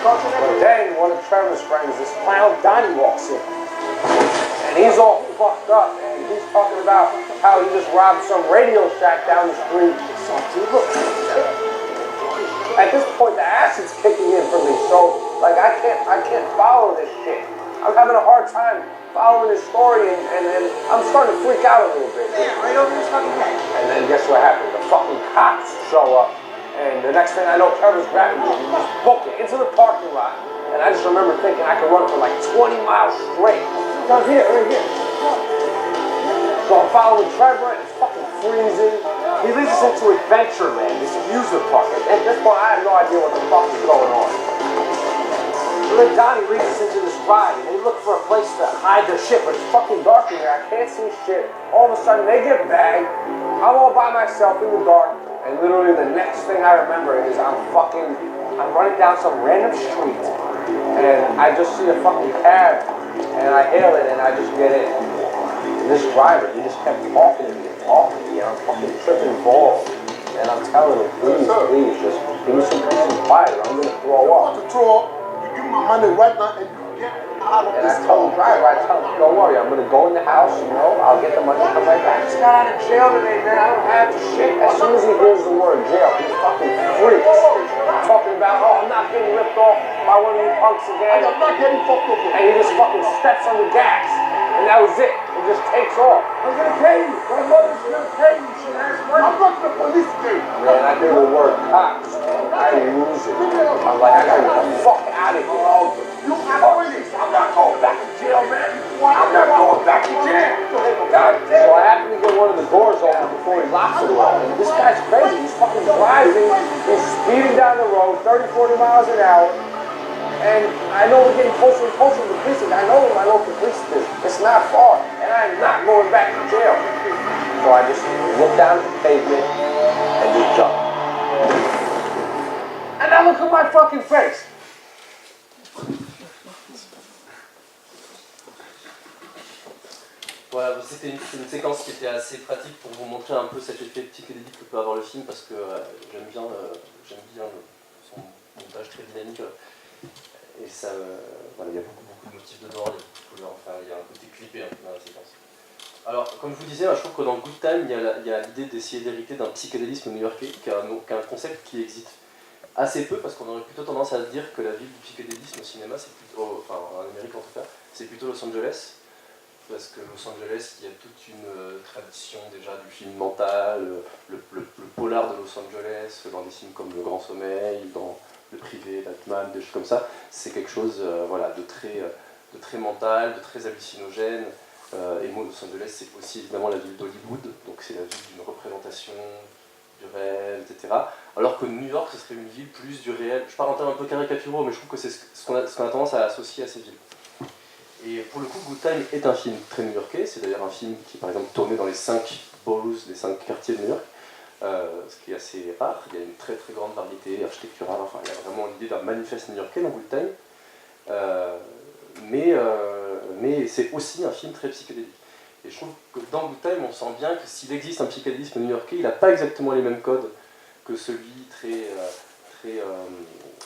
Speaker 2: But then one of Trevor's friends, this clown Donnie, walks in. And he's all fucked up, and he's talking about how he just robbed some Radio Shack down the street. At this point, the acid's kicking in for me, so I can't follow this shit. I'm having a hard time following his story, and I'm starting to freak out a little bit.
Speaker 8: Yeah, right over his fucking head.
Speaker 2: And then guess what happened? The fucking cops show up. And the next thing I know, Trevor's grabbing me and just book it into the parking lot. And I just remember thinking I could run for like 20 miles straight. Right here. So I'm following Trevor, and it's fucking freezing. He leads us into Adventureland, this amusement park. And at this point, I have no idea what the fuck is going on. So then Donnie leads us into this ride, and they look for a place to hide their shit, but it's fucking dark in there. I can't see shit. All of a sudden, they get bagged. I'm all by myself in the dark. And literally the next thing I remember is I'm running down some random street, and I just see a fucking cab, and I hail it, and I just get in. And this driver, he just kept talking to me, and I'm fucking tripping balls. And I'm telling him, please, just give me some peace and quiet, or I'm gonna throw up.
Speaker 8: You give me my money right now, and you get out of
Speaker 2: And
Speaker 8: this
Speaker 2: I told the driver, don't worry, I'm gonna go in the house, I'll get the money and come right back. I just got out of jail today, man, I don't have the shit. As soon as he hears the word jail, he fucking freaks. Talking about, I'm not getting ripped off by one of you punks again.
Speaker 8: I'm not getting fucked up.
Speaker 2: And he just fucking steps on the gas. And that was it.
Speaker 6: He just takes off.
Speaker 8: I'm gonna pay you. My mother's gonna pay you. She has money. I'm not the police dude.
Speaker 6: Man, I deal with work cops. I lose it. I'm like, I gotta get the fuck out of here.
Speaker 8: You told me. I'm not going back to jail, man. I'm not going back to jail. God
Speaker 6: So
Speaker 8: damn.
Speaker 6: I happen to get one of the doors open before he locks it all. And this guy's crazy. He's fucking driving. He's speeding down the road, 30, 40 miles an hour. And I know we're getting closer and closer to the precinct. I know where my local police is. It's not far. And I'm not going back to jail. So I just look down at the pavement and just jump. And now look at my fucking face.
Speaker 1: Voilà, c'était une séquence qui était assez pratique pour vous montrer un peu cet effet psychédélique que peut avoir le film, parce que j'aime bien son montage très dynamique. Et ça, voilà, il y a beaucoup de motifs dedans, il y a beaucoup de couleurs, enfin il y a un côté clippé un peu dans la séquence. Alors, comme je vous disais, je trouve que dans Good Time, il y a l'idée d'essayer d'hériter d'un psychédélisme new-yorkais, qui est un concept qui existe assez peu, parce qu'on aurait plutôt tendance à dire que la ville du psychédélisme au cinéma, c'est plutôt, enfin en Amérique en tout cas, c'est plutôt Los Angeles, parce que Los Angeles, il y a toute une tradition déjà du film mental, le polar de Los Angeles, dans des films comme Le Grand Sommeil, dans Le Privé, Batman, des choses comme ça, c'est quelque chose voilà, de très mental, de très hallucinogène. Et moi, Los Angeles, c'est aussi évidemment la ville d'Hollywood, donc c'est la ville d'une représentation du réel, etc. Alors que New York, ce serait une ville plus du réel. Je pars en termes un peu caricaturaux, mais je trouve que c'est ce qu'on a tendance à associer à ces villes. Et pour le coup, Good Time est un film très new-yorkais, c'est d'ailleurs un film qui est par exemple tourné dans les 5 boroughs, les 5 quartiers de New York, ce qui est assez rare. Il y a une très très grande variété architecturale, enfin il y a vraiment l'idée d'un manifeste new-yorkais dans Good Time. Mais c'est aussi un film très psychédélique. Et je trouve que dans Good Time, on sent bien que s'il existe un psychédélisme new-yorkais, il n'a pas exactement les mêmes codes que celui très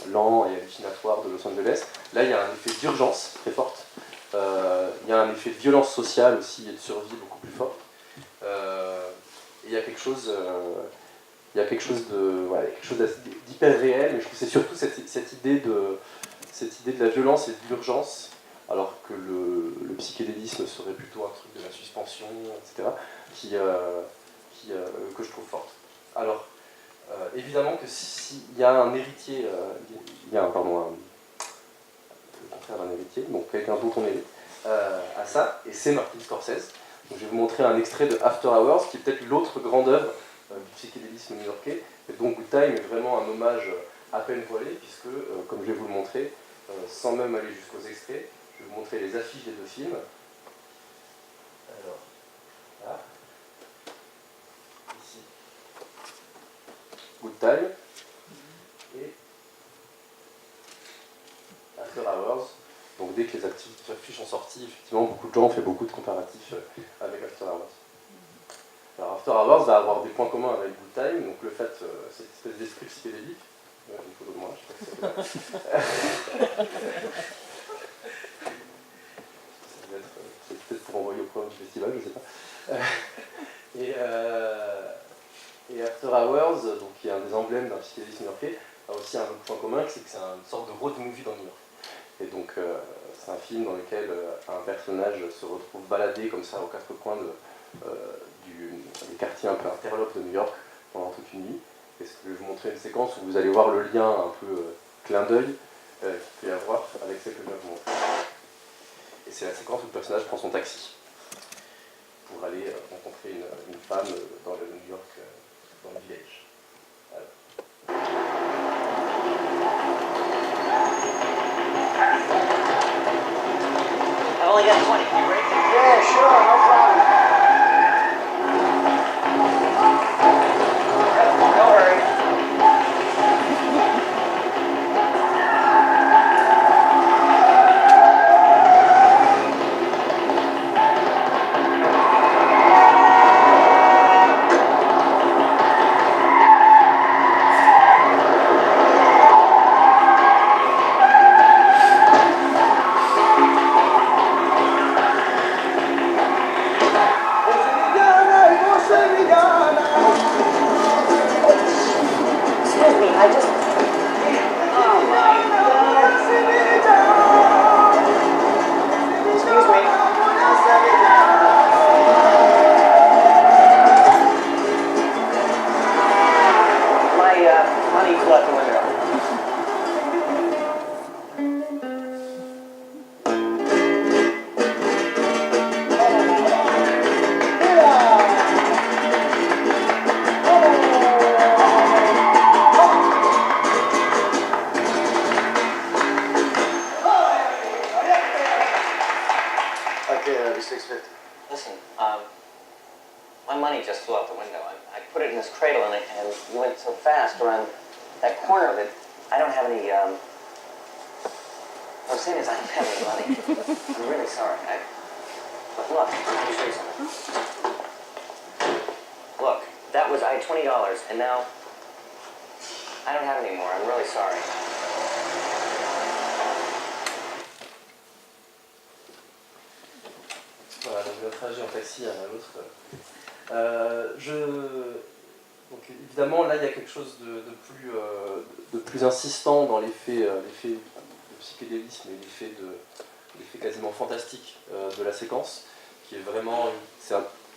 Speaker 1: lent et hallucinatoire de Los Angeles. Là, il y a un effet d'urgence très forte. Il y a un effet de violence sociale aussi et de survie beaucoup plus fort. Et il y a quelque chose, d'hyper réel, mais je trouve que c'est surtout cette idée de la violence et de l'urgence, alors que le psychédélisme serait plutôt un truc de la suspension, etc., que je trouve forte. Alors, évidemment que s'il y a un héritier, le contraire d'un héritier, donc quelqu'un dont on hérite, à ça, et c'est Martin Scorsese. Donc, je vais vous montrer un extrait de After Hours, qui est peut-être l'autre grande œuvre du psychédélisme new-yorkais, et dont Good Time est vraiment un hommage à peine voilé, puisque, comme je vais vous le montrer, sans même aller jusqu'aux extraits, je vais vous montrer les affiches des deux films. Alors, là, ici, Good Time, et After Hours. Donc dès que les affiches sont sorties, effectivement, beaucoup de gens ont fait beaucoup de comparatifs avec After Hours. Alors After Hours va avoir des points communs avec Good Time, donc le fait, cette espèce d'esprit psychédélique, une photo de moi, je sais pas si ça c'est peut-être pour envoyer au programme du festival, je sais pas. Et After Hours, donc, qui est un des emblèmes d'un psychédélisme new-yorkais, a aussi un autre point commun, c'est que c'est une sorte de road movie dans New York. Et donc c'est un film dans lequel un personnage se retrouve baladé comme ça aux quatre coins des quartiers un peu interlopes de New York pendant toute une nuit. Et je vais vous montrer une séquence où vous allez voir le lien un peu clin d'œil qu'il peut y avoir avec celle que je viens de vous montrer. Et c'est la séquence où le personnage prend son taxi pour aller rencontrer une femme dans le New York, dans le village.
Speaker 3: I've only got 20. You ready?
Speaker 8: Yeah, sure, no problem.
Speaker 3: No hurry.
Speaker 8: the 650?
Speaker 3: Listen, my money just flew out the window. I put it in this cradle and you went so fast around that corner that I don't have any, what I'm saying is I don't have any money. I'm really sorry. But look, let me show you something. Look, I had $20 and now I don't have any more. I'm really sorry.
Speaker 1: Voilà, donc le trajet en taxi à l'autre. Donc évidemment, là, il y a quelque chose de plus insistant dans l'effet de psychédélisme et l'effet quasiment fantastique de la séquence, qui est vraiment,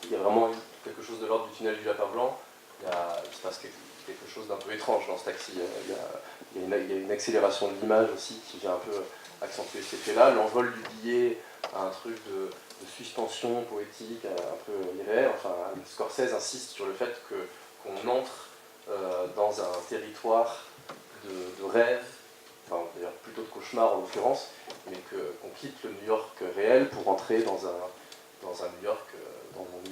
Speaker 1: il y a vraiment quelque chose de l'ordre du tunnel du lapin blanc. Il se passe quelque chose d'un peu étrange dans ce taxi. Il y a une accélération de l'image aussi qui vient un peu accentuer cet effet-là. L'envol du billet a un truc de suspension poétique un peu irréel. Enfin, Scorsese insiste sur le fait qu'on entre dans un territoire de rêve, enfin d'ailleurs plutôt de cauchemar en l'occurrence, mais qu'on quitte le New York réel pour entrer dans un New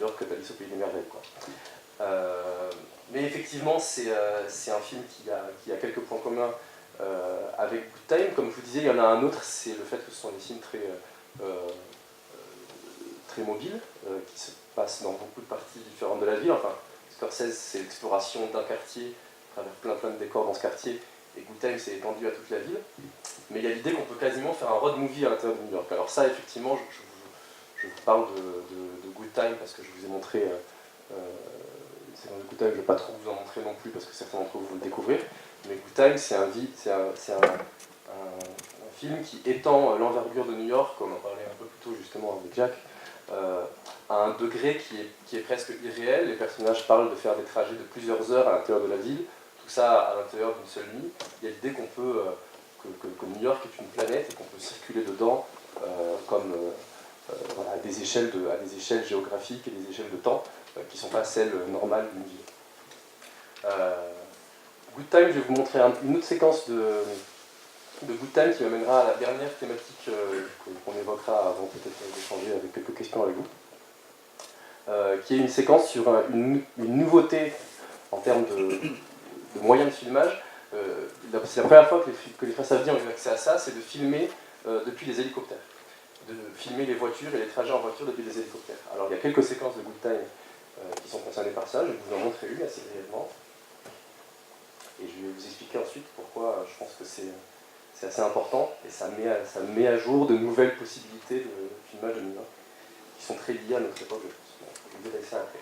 Speaker 1: York d'Alice au Pays des Merveilles, quoi. Mais effectivement, c'est un film qui a quelques points communs avec Good Time. Comme je vous disais, il y en a un autre, c'est le fait que ce sont des films très mobiles, qui se passent dans beaucoup de parties différentes de la ville. Enfin, Scorsese, c'est l'exploration d'un quartier à travers plein de décors dans ce quartier, et Good Time, c'est étendu à toute la ville. Mais il y a l'idée qu'on peut quasiment faire un road movie à l'intérieur de New York. Alors ça, effectivement, je vous parle de Good Time parce que je vous ai montré... c'est dans Good Time, je ne vais pas trop vous en montrer non plus parce que certains d'entre vous vont le découvrir. Mais Good Time, c'est un film qui étend l'envergure de New York, comme on en parlait un peu plus tôt justement avec Jack, à un degré qui est presque irréel. Les personnages parlent de faire des trajets de plusieurs heures à l'intérieur de la ville, tout ça à l'intérieur d'une seule nuit. Il y a l'idée qu'on peut, que New York est une planète et qu'on peut circuler dedans comme voilà, à des échelles géographiques et des échelles de temps qui ne sont pas celles normales d'une ville. Good Time, je vais vous montrer une autre séquence de Good Time qui m'amènera à la dernière thématique qu'on évoquera avant peut-être d'échanger avec quelques questions avec vous, qui est une séquence sur une nouveauté en termes de moyens de filmage. C'est la première fois que les frères Safdie ont eu accès à ça, c'est de filmer depuis les hélicoptères, de filmer les voitures et les trajets en voiture depuis les hélicoptères. Alors il y a quelques séquences de Good Time qui sont concernées par ça, je vais vous en montrer une assez brièvement, et je vais vous expliquer ensuite pourquoi je pense que c'est assez important, et ça met à jour de nouvelles possibilités de filmage de New York, qui sont très liées à notre époque, je pense. Donc, je vous dirai ça après.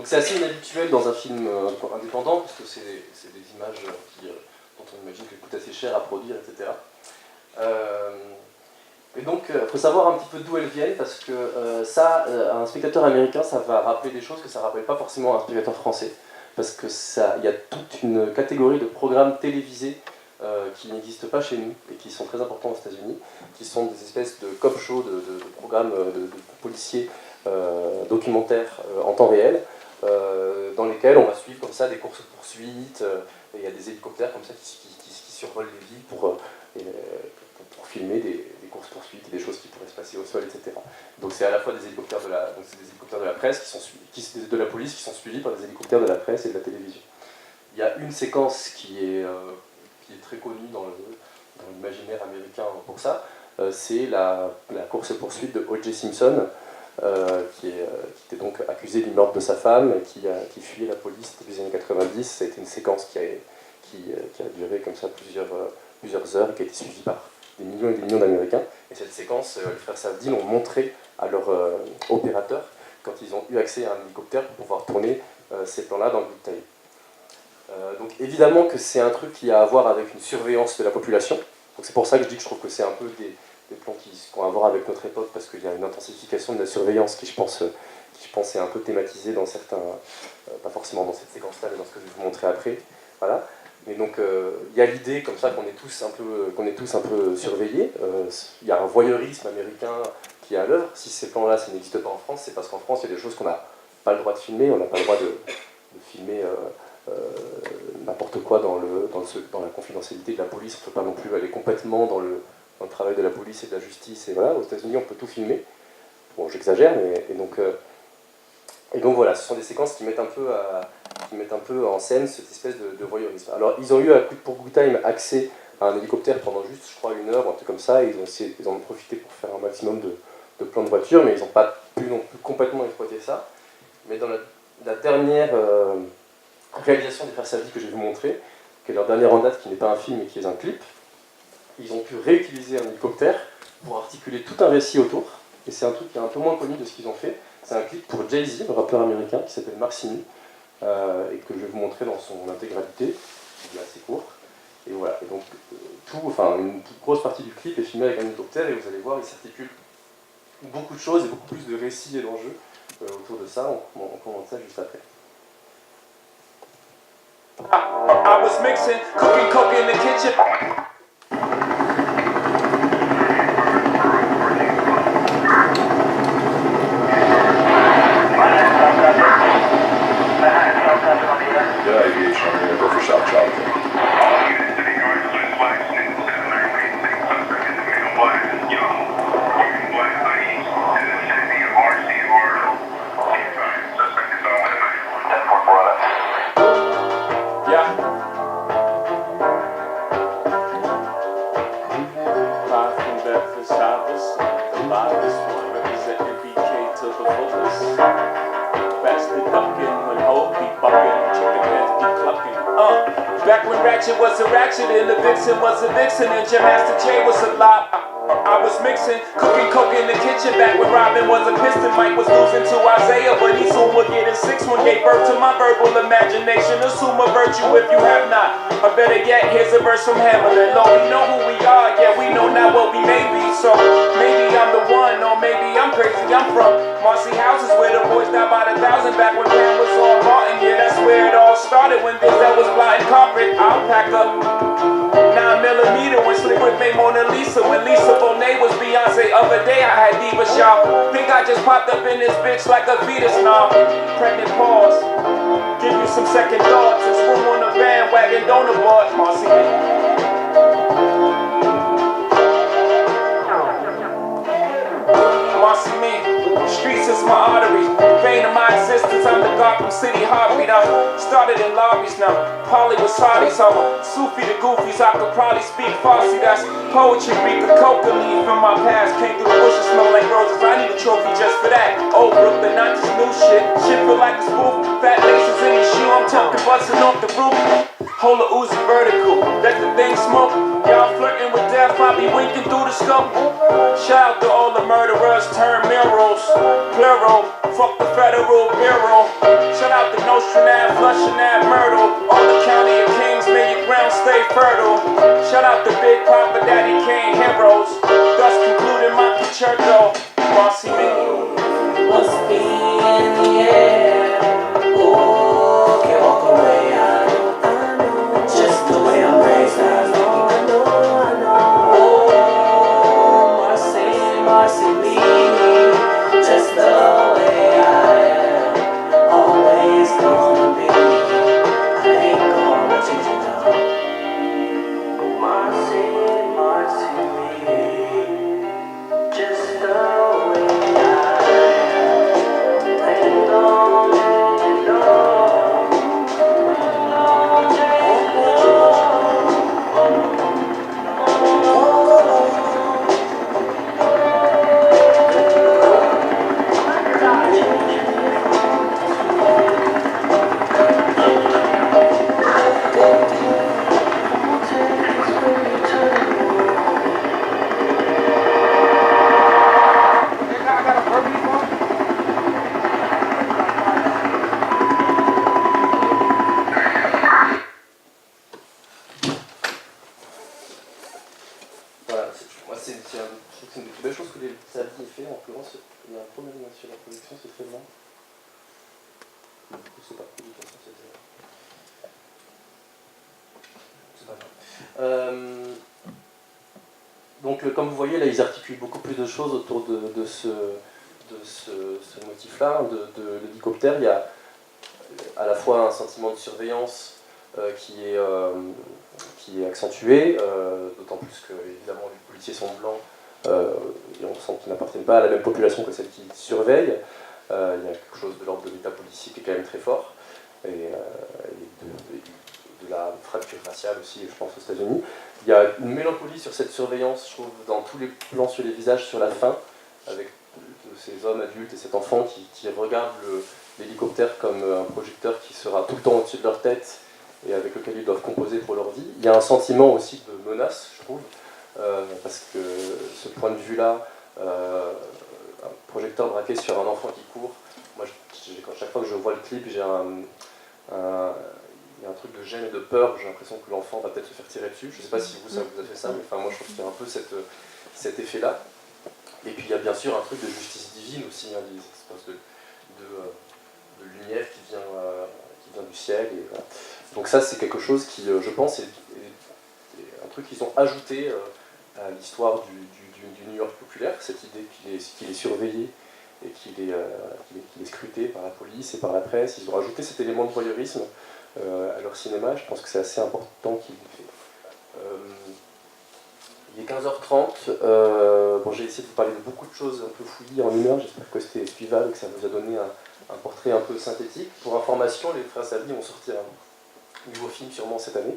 Speaker 1: C'est assez inhabituel dans un film indépendant, parce que c'est des images dont on imagine qu'elles coûtent assez cher à produire, etc. Et donc, il faut savoir un petit peu d'où elles viennent, parce que à un spectateur américain, ça va rappeler des choses que ça ne rappelle pas forcément à un spectateur français, parce que il y a toute une catégorie de programmes télévisés qui n'existent pas chez nous, et qui sont très importants aux États-Unis, qui sont des espèces de cop shows, de programmes de policiers documentaires en temps réel, dans lesquels on va suivre comme ça des courses-poursuites, il y a des hélicoptères comme ça qui survolent les villes pour filmer des courses-poursuites, des choses qui pourraient se passer au sol, etc. Donc c'est à la fois des hélicoptères de la presse, de la police qui sont suivis par des hélicoptères de la presse et de la télévision. Il il y a une séquence qui est très connue dans l'imaginaire américain pour ça, c'est la course-poursuite de O.J. Simpson, qui était donc accusé du meurtre de sa femme, qui fuyait la police depuis les années 90. Ça a été une séquence qui a duré comme ça plusieurs heures, qui a été suivie par des millions et des millions d'Américains. Et cette séquence, les frères Safdie l'ont montré à leurs opérateurs quand ils ont eu accès à un hélicoptère pour pouvoir tourner ces plans-là dans le Good Time. Donc évidemment que c'est un truc qui a à voir avec une surveillance de la population. Donc c'est pour ça que je dis que je trouve que c'est un peu des plans qui ont à voir avec notre époque, parce qu'il y a une intensification de la surveillance qui je pense est un peu thématisée dans certains, pas forcément dans cette séquence-là, mais dans ce que je vais vous montrer après. Voilà. Mais donc il y a l'idée comme ça qu'on est tous un peu surveillés. Il y a un voyeurisme américain qui est à l'œuvre. Si ces plans-là, ça n'existe pas en France, c'est parce qu'en France, il y a des choses qu'on n'a pas le droit de filmer. On n'a pas le droit de filmer n'importe quoi dans la confidentialité de la police. On ne peut pas non plus aller complètement dans le travail de la police et de la justice. Et voilà, aux États-Unis, on peut tout filmer. Bon, j'exagère, mais et donc voilà, ce sont des séquences qui mettent un peu en scène cette espèce de voyeurisme. Alors, ils ont eu pour Good Time accès à un hélicoptère pendant juste, je crois, 1 heure, ou un truc comme ça, et ils en ont profité pour faire un maximum de plans de voiture, mais ils n'ont pas pu non plus complètement exploiter ça. Mais dans la dernière réalisation des frères Safdie que je vais vous montrer, qui est leur dernière en date, qui n'est pas un film mais qui est un clip, ils ont pu réutiliser un hélicoptère pour articuler tout un récit autour, et c'est un truc qui est un peu moins connu de ce qu'ils ont fait. C'est un clip pour Jay-Z, le rappeur américain, qui s'appelle Marcini, et que je vais vous montrer dans son intégralité, qui est assez court. Et voilà, et donc une grosse partie du clip est filmée avec un hélicoptère, et vous allez voir, il s'articule beaucoup de choses et beaucoup plus de récits et d'enjeux autour de ça. On commente ça juste après.
Speaker 9: I was mixing, cooking coke in the kitchen.
Speaker 10: Yeah, aviation, I'm gonna go for shop chopping.
Speaker 9: Back when Ratchet was a Ratchet and the Vixen was a Vixen and Jim Master J was a lot. I was mixing, cooking coke in the kitchen. Back when Robin was a piston, Mike was losing to Isaiah, but he soon would get his 6-1. Gave birth to my verbal imagination. Assume a virtue if you have not. Or better yet, here's a verse from Hamilton. Lord, we know who we are, yeah, we know not what we may be. So maybe I'm the one, or maybe I'm crazy. I'm from Marcy houses where the boys died by the 1,000. Back when Pam was on Martin, yeah, that's where it all started. When Denzel was blotting carpet, I'll pack up 9mm when Slick Rick made Mona Lisa. When Lisa Bonet was Beyonce, other day I had Divas, y'all. Think I just popped up in this bitch like a fetus now. Pregnant pause, give you some second thoughts. It's room on the bandwagon, don't abort, Marcy. Marcy me, streets is my artery, vein of my existence. I'm the Gotham City heartbeat. I started in lobbies now. Polly was Saudis, I'm a Sufi to Goofies. I could probably speak Farsi. That's poetry. Reap a coca leaf from my past. Came through the bushes, smell like roses. I need a trophy just for that. Old Brooklyn, not this new shit. Shit feel like a spoof. Fat laces in your shoe. I'm talking busting off the roof. Hold a Uzi vertical, let the thing smoke. Y'all flirting with death, I be winking through the scope. Shout out to all the murderers, turn murals, plural. Fuck the federal bureau. Shout out to Nostradamus, flushing that myrtle. All the county of kings, may your ground stay fertile. Shout out to Big Papa, Daddy Kane heroes. Thus concluding my concerto. Bossy me.
Speaker 11: Must be in the air. Oh, can't walk away. Just the way I'm raised, I know. Oh, Marcy me, just the way I am, always gonna be. I ain't gonna change it now. Marcy me.
Speaker 1: Donc, comme vous voyez, là, ils articulent beaucoup plus de choses autour de ce motif-là, de l'hélicoptère. Il y a à la fois un sentiment de surveillance qui est accentué, d'autant plus que, évidemment, les policiers sont blancs, et on sent qu'ils n'appartiennent pas à la même population que celle qui surveille. Il y a quelque chose de l'ordre de l'état policier qui est quand même très fort, et de la fracture raciale aussi, je pense, aux États-Unis. Il y a une mélancolie sur cette surveillance, je trouve, dans tous les plans sur les visages sur la fin, avec ces hommes adultes et cet enfant qui regardent l'hélicoptère comme un projecteur qui sera tout le temps au-dessus de leur tête et avec lequel ils doivent composer pour leur vie. Il y a un sentiment aussi de menace, je trouve, parce que ce point de vue-là, un projecteur braqué sur un enfant qui court, moi, chaque fois que je vois le clip, il y a un truc de gêne et de peur, j'ai l'impression que l'enfant va peut-être se faire tirer dessus. Je ne sais pas si ça vous a fait ça, mais enfin, moi je trouve qu'il y a un peu cet effet-là. Et puis il y a bien sûr un truc de justice divine aussi, hein, des espèces de lumière qui vient du ciel. Et, voilà. Donc ça c'est quelque chose qui, je pense, est un truc qu'ils ont ajouté à l'histoire du New York populaire, cette idée qu'il est surveillé et qu'il est scruté par la police et par la presse. Ils ont rajouté cet élément de voyeurisme à leur cinéma. Je pense que c'est assez important qu'ils l'aient fait. Il est 15h30. Bon, j'ai essayé de vous parler de beaucoup de choses un peu fouillis en une heure. J'espère que c'était suivable et que ça vous a donné un portrait un peu synthétique. Pour information, les frères Safdie vont sortir un nouveau film sûrement cette année.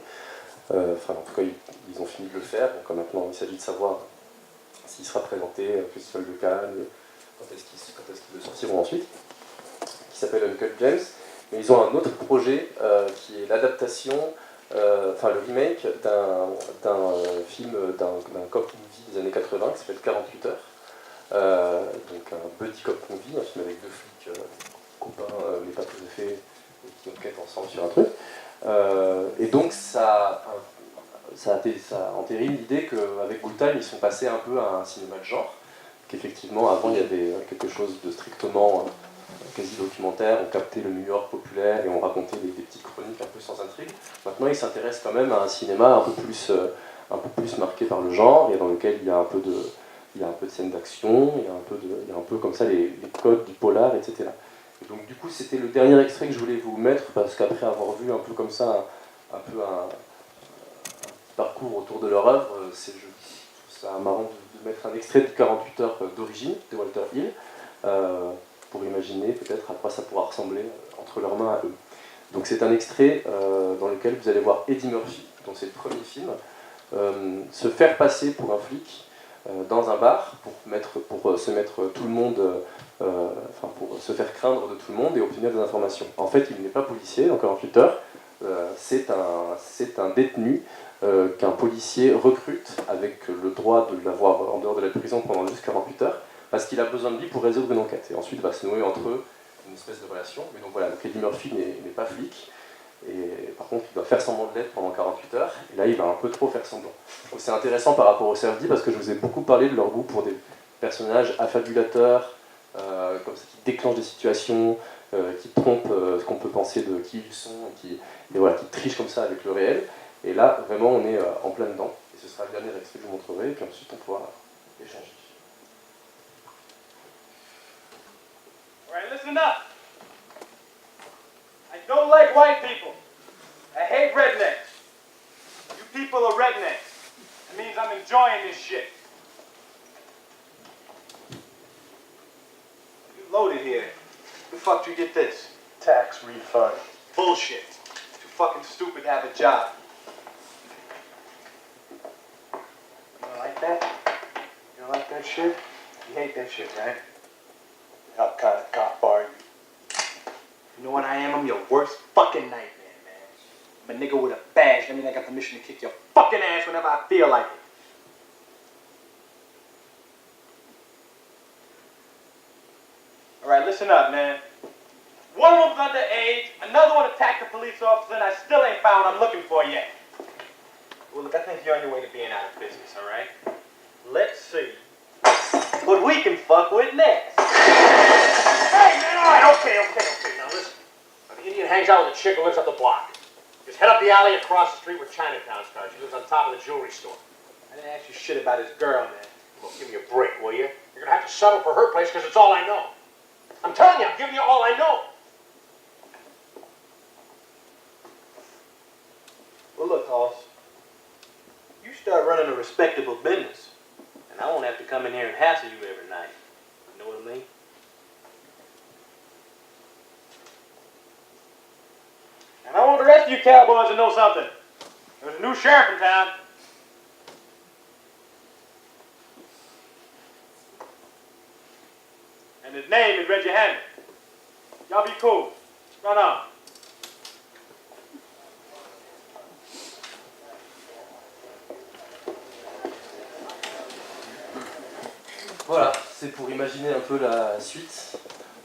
Speaker 1: Enfin, en tout cas, ils ont fini de le faire. Donc maintenant, il s'agit de savoir s'il sera présenté au Festival de Cannes, quand est-ce qu'ils le sortiront ensuite, qui s'appelle Uncut James. Mais ils ont un autre projet qui est l'adaptation, enfin le remake d'un film, d'un cop movie des années 80 qui s'appelle 48 heures. Donc un buddy cop movie, un film avec deux flics copains, mais pas tout à fait, qui enquêtent ensemble sur un truc. Et donc ça entérine l'idée qu'avec Good Time, ils sont passés un peu à un cinéma de genre, qu'effectivement avant il y avait quelque chose de strictement quasi documentaire, on captait le New York populaire et on racontait des petites chroniques un peu sans intrigue. Maintenant ils s'intéressent quand même à un cinéma un peu plus marqué par le genre et dans lequel il y a un peu de scènes d'action, il y a un peu comme ça les codes du polar, etc. Et donc du coup c'était le dernier extrait que je voulais vous mettre parce qu'après avoir vu un peu comme ça un parcours autour de leur œuvre, je trouve ça marrant de mettre un extrait de 48 heures d'origine de Walter Hill pour imaginer peut-être à quoi ça pourra ressembler entre leurs mains à eux. Donc c'est un extrait dans lequel vous allez voir Eddie Murphy, dont c'est le premier film, se faire passer pour un flic dans un bar pour se mettre tout le monde, pour se faire craindre de tout le monde et obtenir des informations. En fait, il n'est pas policier dans 48 heures, c'est un détenu qu'un policier recrute avec le droit de l'avoir en dehors de la prison pendant juste 48 heures, parce qu'il a besoin de lui pour résoudre une enquête. Et ensuite va se nouer entre eux une espèce de relation. Mais donc voilà, donc Eddie Murphy n'est pas flic, et par contre il doit faire semblant de l'être pendant 48 heures, et là il va un peu trop faire semblant. Donc c'est intéressant par rapport au Safdie, parce que je vous ai beaucoup parlé de leur goût pour des personnages affabulateurs, comme ça, qui déclenchent des situations, qui trompent ce qu'on peut penser de qui ils sont, et qui trichent comme ça avec le réel. Et là, vraiment, on est en plein dedans. Et ce sera le dernier extrait que je vous montrerai, et puis ensuite on pourra échanger.
Speaker 12: Alright, listen up. I don't like white people. I hate rednecks. You people are rednecks. It means I'm enjoying this shit. You loaded here. Where the fuck did you get this?
Speaker 13: Tax refund.
Speaker 12: Bullshit. Too fucking stupid to have a job. You don't like that? You don't like that shit? You hate that shit, right? What kind of cop are you? You know what I am? I'm your worst fucking nightmare, man. I'm a nigga with a badge. That means I got permission to kick your fucking ass whenever I feel like it. Alright, listen up, man. One of them's underage, another one attacked a police officer, and I still ain't found what I'm looking for yet. Well, look, I think you're on your way to being out of business, alright? Let's see what we can fuck with next. Hey, man, alright, okay. Now listen. The Indian hangs out with a chick who lives up the block. Just Head up the alley across the street where Chinatown starts. She lives on top of the jewelry store. I didn't ask you shit about his girl, man. Well, give me a break, will you? You're gonna have to settle for her place because it's all I know. I'm telling you, I'm giving you all I know.
Speaker 13: Well, look, Hoss. You start running a respectable business, and I won't have to come in here and hassle you every night. You know what I mean?
Speaker 12: And I want the rest of you cowboys to know something. There's a new sheriff in town. And his name is Reggie Hammond. Y'all be cool. Run on.
Speaker 1: Voilà, c'est pour imaginer un peu la suite.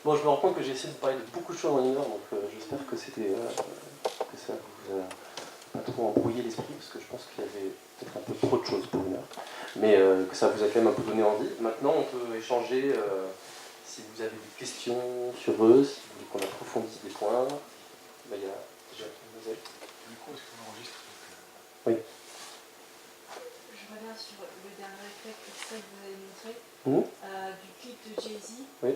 Speaker 1: Bon, je me rends compte que j'ai essayé de parler de beaucoup de choses en une heure, donc j'espère que que ça vous a pas trop embrouillé l'esprit, parce que je pense qu'il y avait peut-être un peu trop de choses pour une heure, mais que ça vous a quand même un peu donné envie. Maintenant, on peut échanger si vous avez des questions sur eux, si vous voulez qu'on approfondisse des points. Il y a déjà Mademoiselle.
Speaker 10: Du coup, est-ce qu'on enregistre
Speaker 1: Oui.
Speaker 14: Je reviens sur le dernier extrait que vous avez montré, du clip de Jay-Z.
Speaker 1: Oui.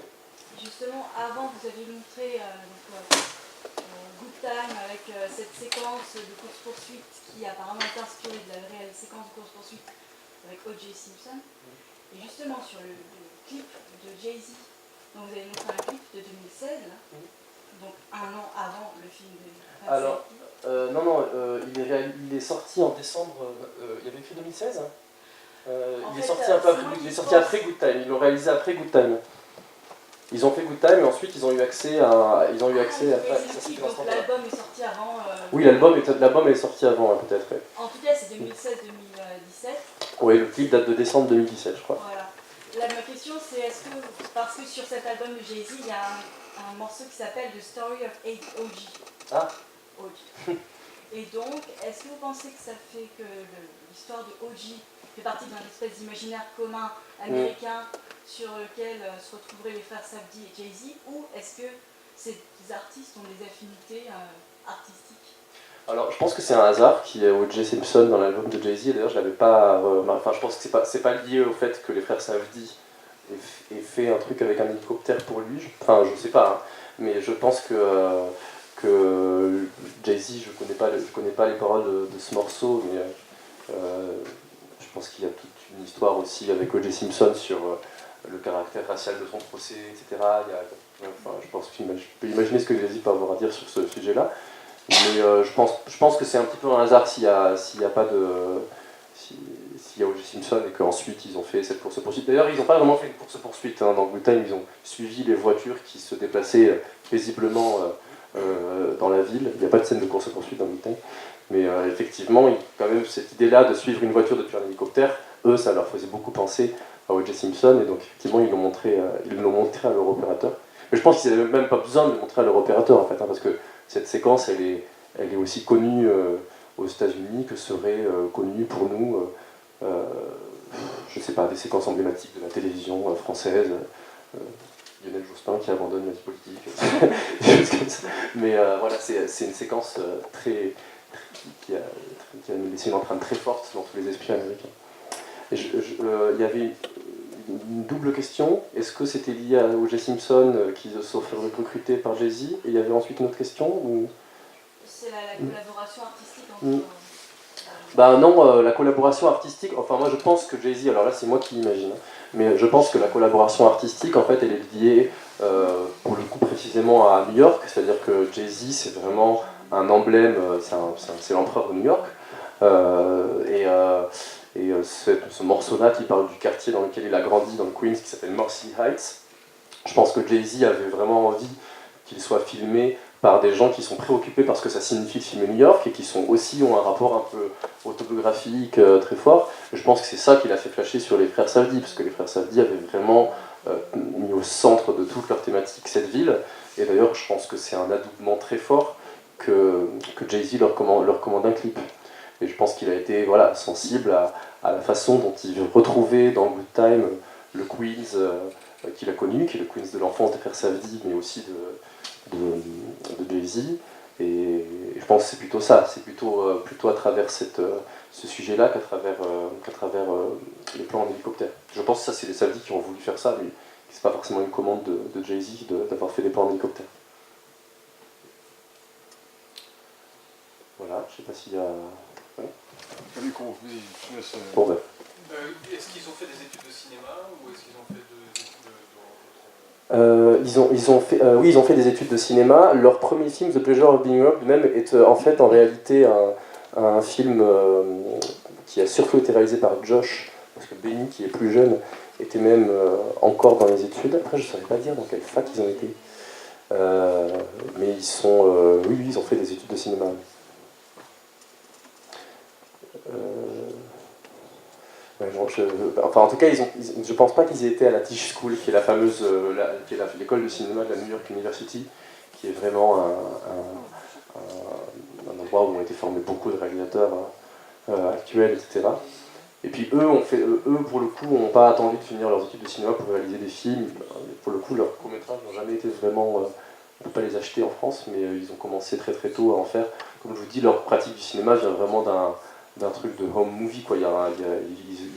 Speaker 14: Justement, avant, vous avez montré Good Time avec cette séquence de course-poursuite qui apparemment est inspirée de la réelle séquence de course-poursuite avec O.J. Simpson. Et justement, sur le clip de Jay-Z, donc vous avez montré un clip de 2016, là, donc un an avant le film de...
Speaker 1: Alors, non, il est sorti en décembre, il y avait écrit 2016 hein. Il est sorti un peu après, il est sorti après Good Time, ils l'ont réalisé après Good Time. Ils ont fait Good Time et ensuite ils ont eu accès à...
Speaker 14: donc l'album est sorti avant...
Speaker 1: Oui, l'album est sorti avant, peut-être. Ouais.
Speaker 14: En tout cas, c'est 2016-2017.
Speaker 1: Oui, le clip date de décembre 2017, je crois.
Speaker 14: Voilà. Là, ma question, c'est est-ce que, parce que sur cet album de Jay-Z, il y a un morceau qui s'appelle The Story of O.G.
Speaker 1: Ah.
Speaker 14: O.G. Et donc, est-ce que vous pensez que ça fait que l'histoire de O.G. fait partie d'un espèce d'imaginaire commun américain sur lequel se retrouveraient les frères Safdie et Jay-Z, ou est-ce que ces artistes ont des affinités artistiques?
Speaker 1: Alors, je pense que c'est un hasard qu'il y ait O.J. Simpson dans l'album de Jay-Z. D'ailleurs, je l'avais pas. Enfin, je pense que c'est pas lié au fait que les frères Safdie aient fait un truc avec un hélicoptère pour lui. Enfin, je sais pas, hein. Mais je pense que Jay-Z, je connais pas les paroles de ce morceau, mais je pense qu'il y a toute une histoire aussi avec O.J. Simpson sur le caractère racial de son procès, etc. Je pense que je peux imaginer ce que Jay-Z peut avoir à dire sur ce sujet-là. Mais je pense que c'est un petit peu un hasard s'il y a O.J. Simpson et qu'ensuite ils ont fait cette course-poursuite. D'ailleurs, ils n'ont pas vraiment fait une course-poursuite. Hein. Dans Good Time, ils ont suivi les voitures qui se déplaçaient paisiblement dans la ville. Il n'y a pas de scène de course-poursuite dans Good Time. Mais effectivement, quand même, cette idée-là de suivre une voiture depuis un hélicoptère, eux, ça leur faisait beaucoup penser à O.J. Simpson. Et donc, effectivement, ils l'ont montré à leur opérateur. Mais je pense qu'ils n'avaient même pas besoin de le montrer à leur opérateur, en fait, hein, parce que cette séquence, elle est aussi connue aux États-Unis que serait connue pour nous, je sais pas, des séquences emblématiques de la télévision française, Lionel Jospin qui abandonne la vie politique, des choses comme ça. Mais voilà, c'est une séquence qui a laissé une empreinte très forte dans tous les esprits américains. Il y avait une double question. Est-ce que c'était lié à O.J. Simpson qui se sont fait recruter par Jay-Z? Et il y avait ensuite une autre question ou...
Speaker 14: C'est la collaboration artistique entre...
Speaker 1: Bah non, la collaboration artistique, enfin moi je pense que Jay-Z, alors là c'est moi qui imagine, mais je pense que la collaboration artistique en fait elle est liée pour le coup précisément à New York, c'est-à-dire que Jay-Z c'est vraiment un emblème, c'est l'empereur de New York, ce morceau-là qui parle du quartier dans lequel il a grandi dans le Queens qui s'appelle Mercy Heights, je pense que Jay-Z avait vraiment envie qu'il soit filmé par des gens qui sont préoccupés par ce que ça signifie de filmer New York et qui ont un rapport un peu autobiographique très fort. Je pense que c'est ça qui l'a fait flasher sur les frères Safdie, parce que les frères Safdie avaient vraiment mis au centre de toute leur thématique cette ville. Et d'ailleurs, je pense que c'est un adoubement très fort que Jay-Z leur commande un clip. Et je pense qu'il a été sensible à la façon dont il retrouvait dans Good Time le Queens qu'il a connu, qui est le Queens de l'enfance des frères Safdie, mais aussi de Jay-Z. Et je pense que c'est plutôt ça, c'est plutôt à travers ce sujet-là qu'à travers les plans en hélicoptère. Je pense que ça, c'est les Savdi qui ont voulu faire ça, mais c'est pas forcément une commande de Jay-Z d'avoir fait des plans en hélicoptère. Voilà, je sais pas s'il y a... Ouais. Bon, ben.
Speaker 10: Est-ce qu'ils ont fait des études de cinéma ou est-ce qu'ils ont fait des études
Speaker 1: Oui, ils ont fait des études de cinéma. Leur premier film, The Pleasure of Being Robbed, même, est en fait en réalité un film qui a surtout été réalisé par Josh, parce que Benny, qui est plus jeune, était même encore dans les études. Après, je ne saurais pas dire dans quelle fac ils ont été. Mais ils sont... oui, ils ont fait des études de cinéma. Ouais, bon, enfin, en tout cas, je pense pas qu'ils aient été à la Tisch School, qui est la fameuse, qui est l'école de cinéma de la New York University, qui est vraiment un endroit où ont été formés beaucoup de réalisateurs actuels, etc. Et puis eux, pour le coup, n'ont pas attendu de finir leurs études de cinéma pour réaliser des films. Pour le coup, leurs courts-métrages n'ont jamais été vraiment... on ne peut pas les acheter en France, mais ils ont commencé très très tôt à en faire. Comme je vous dis, leur pratique du cinéma vient vraiment d'un truc de home movie, quoi. Ils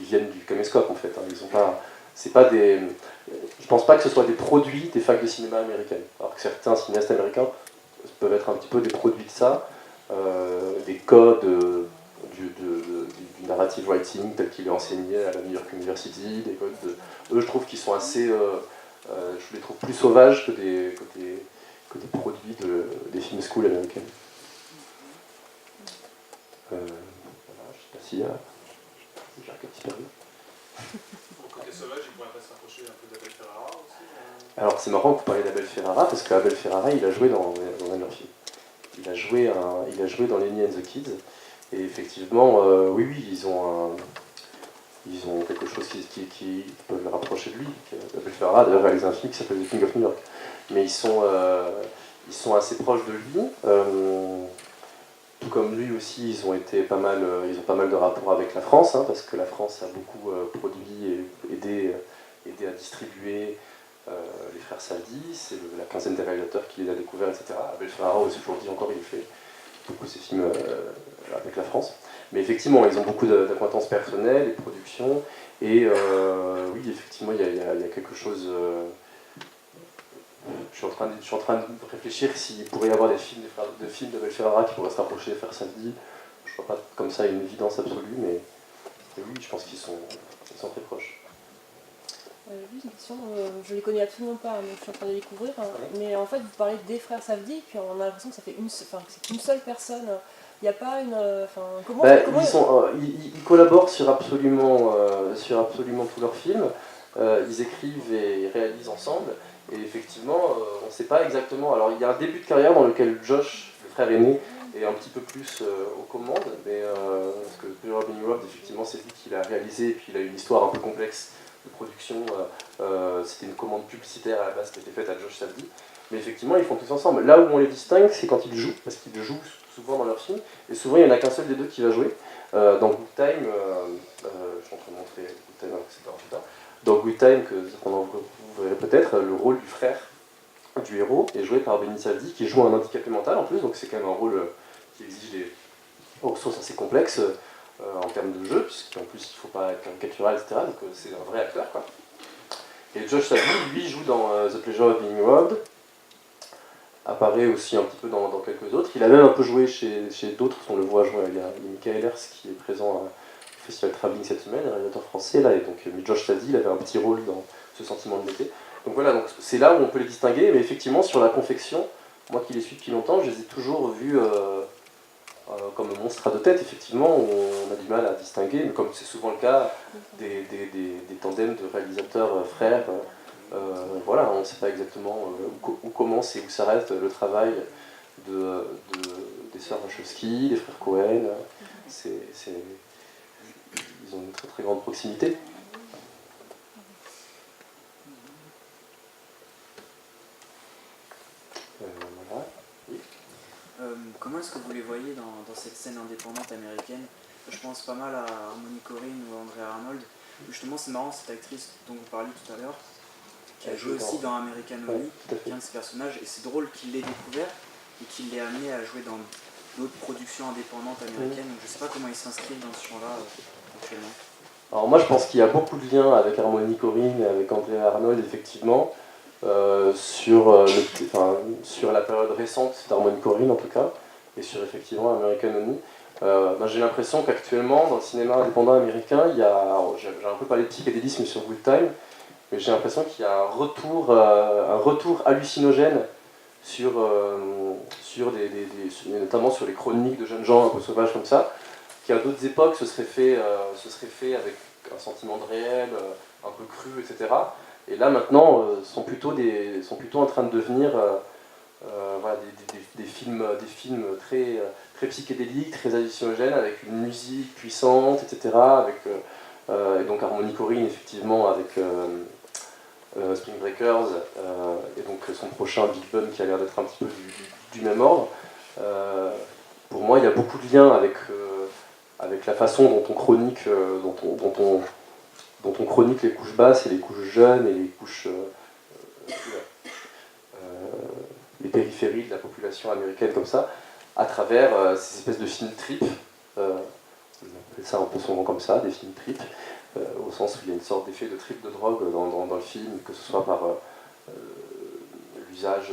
Speaker 1: viennent du caméscope, en fait. Hein. Ils ont pas... C'est pas des... Je pense pas que ce soit des produits des facs de cinéma américaines. Alors que certains cinéastes américains peuvent être un petit peu des produits de ça, des codes du narrative writing tel qu'il est enseigné à la New York University, des codes de... Eux, je trouve qu'ils sont assez... je les trouve plus sauvages que des produits des film school américaines. Voilà, je sais pas s'il y a... J'ai un petit perdu.
Speaker 10: Côté sauvage, ils pourraient pas se rapprocher un peu d'Abel Ferrara aussi
Speaker 1: Alors c'est marrant que vous parliez d'Abel Ferrara, parce qu'Abel Ferrara, il a joué dans un de leurs films. Il a joué dans Lenny and the Kids, et effectivement, oui, ils ont quelque chose qui peut le rapprocher de lui. Abel Ferrara a d'ailleurs réalisé un film qui s'appelle The King of New York. Mais ils sont assez proches de lui. Tout comme lui aussi, ils ont pas mal de rapports avec la France, hein, parce que la France a beaucoup produit et aidé à distribuer les frères Saldi. C'est la quinzaine des réalisateurs qui les a découverts, etc. Abel Ferrara, aujourd'hui encore, il fait beaucoup ses films avec la France. Mais effectivement, ils ont beaucoup d'acquaintances personnelles et de production. Et oui, effectivement, il y a quelque chose... Je suis en train de réfléchir s'il pourrait y avoir des films d'Abel Ferrara qui pourraient se rapprocher des frères Saldi. Je ne vois pas comme ça une évidence absolue, mais oui, je pense qu'ils sont très proches.
Speaker 15: Juste une question, je les connais absolument pas, donc je suis en train de les découvrir. Hein, mais en fait, vous parlez des frères Savdi, puis on a l'impression que ça fait c'est qu'une seule personne. Il n'y a pas une... comment
Speaker 1: ils collaborent sur absolument tous leurs films. Ils écrivent et réalisent ensemble. Et effectivement, on ne sait pas exactement. Alors, il y a un début de carrière dans lequel Josh, le frère aîné, est un petit peu plus aux commandes. Mais, parce que Pleasure of Being Robbed, effectivement, c'est lui qui l'a réalisé. Et puis, il a une histoire un peu complexe de production. C'était une commande publicitaire à la base qui était faite à Josh Savdi. Mais effectivement, ils font tous ensemble. Là où on les distingue, c'est quand ils jouent. Parce qu'ils jouent souvent dans leurs films. Et souvent, il n'y en a qu'un seul des deux qui va jouer. Dans Good Time, je suis en train de montrer Good Time, etc. Dans Good Time, vous verrez peut-être, le rôle du frère du héros est joué par Benny Savdi, qui joue un handicapé mental en plus, donc c'est quand même un rôle qui exige des ressources assez complexes en termes de jeu, puisqu'en plus il ne faut pas être caricatural, etc. Donc c'est un vrai acteur, quoi. Et Josh Savdi, lui, joue dans The Pleasure of Being Robbed, apparaît aussi un petit peu dans quelques autres. Il a même un peu joué chez d'autres, on le voit jouer. Il y a Michael Ers qui est présent au Festival Travelling cette semaine, un réalisateur français, là, et donc Josh Savdi, il avait un petit rôle dans Ce sentiment de l'été. Donc voilà, donc c'est là où on peut les distinguer, mais effectivement sur la confection, moi qui les suis depuis longtemps, je les ai toujours vus comme monstres à deux têtes, effectivement, où on a du mal à distinguer, mais comme c'est souvent le cas des tandems de réalisateurs frères, voilà, on ne sait pas exactement où commence et où s'arrête le travail des sœurs Wachowski, des frères Cohen. Ils ont une très très grande proximité. Voilà. Oui.
Speaker 16: Comment est-ce que vous les voyez dans cette scène indépendante américaine? Je pense pas mal à Harmony Korine ou à Andrea Arnold. Justement, c'est marrant, cette actrice dont vous parliez tout à l'heure, qui a joué aussi dans American Honey, qui est un de ses personnages, et c'est drôle qu'il l'ait découvert et qu'il l'ait amené à jouer dans d'autres productions indépendantes américaines. Donc je sais pas comment ils s'inscrivent dans ce champ-là actuellement.
Speaker 1: Alors moi je pense qu'il y a beaucoup de liens avec Harmony Korine et avec Andrea Arnold effectivement sur la période récente d'Harmony Korine en tout cas et sur effectivement American Honey. J'ai l'impression qu'actuellement dans le cinéma indépendant américain il y a, j'ai un peu parlé de psychédélisme sur Good Time, mais j'ai l'impression qu'il y a un retour hallucinogène sur notamment sur les chroniques de jeunes gens un peu sauvages comme ça, qui à d'autres époques se serait fait avec un sentiment de réel, un peu cru, etc. Et là maintenant sont plutôt en train de devenir voilà, des films très, très psychédéliques, très hallucinogènes, avec une musique puissante, etc. Et donc Harmony Korine effectivement avec Spring Breakers et donc son prochain Big Bun qui a l'air d'être un petit peu du même ordre. Pour moi il y a beaucoup de liens avec la façon dont on chronique, dont on chronique les couches basses et les couches jeunes et les couches les périphéries de la population américaine comme ça, à travers ces espèces de film trip, on appelle ça un peu souvent comme ça, des films trip, au sens où il y a une sorte d'effet de trip de drogue dans le film, que ce soit par l'usage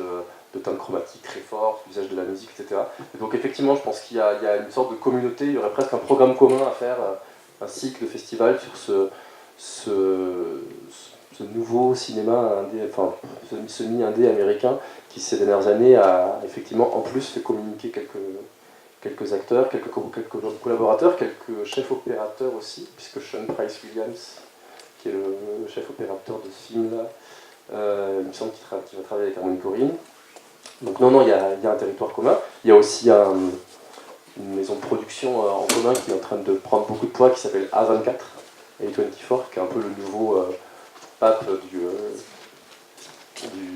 Speaker 1: de teintes chromatiques très fortes, l'usage de la musique, etc. Et donc effectivement, je pense qu'il y a une sorte de communauté, il y aurait presque un programme commun à faire, un cycle de festival sur ce nouveau cinéma indé, enfin semi-indé américain qui ces dernières années a effectivement en plus fait communiquer quelques acteurs, quelques collaborateurs, quelques chefs opérateurs aussi, puisque Sean Price Williams, qui est le chef opérateur de ce film-là, il me semble qu'il va travailler avec Harmony Korine. Donc non, il y a un territoire commun. Il y a aussi une maison de production en commun qui est en train de prendre beaucoup de poids, qui s'appelle A24, A24, qui est un peu le nouveau pape du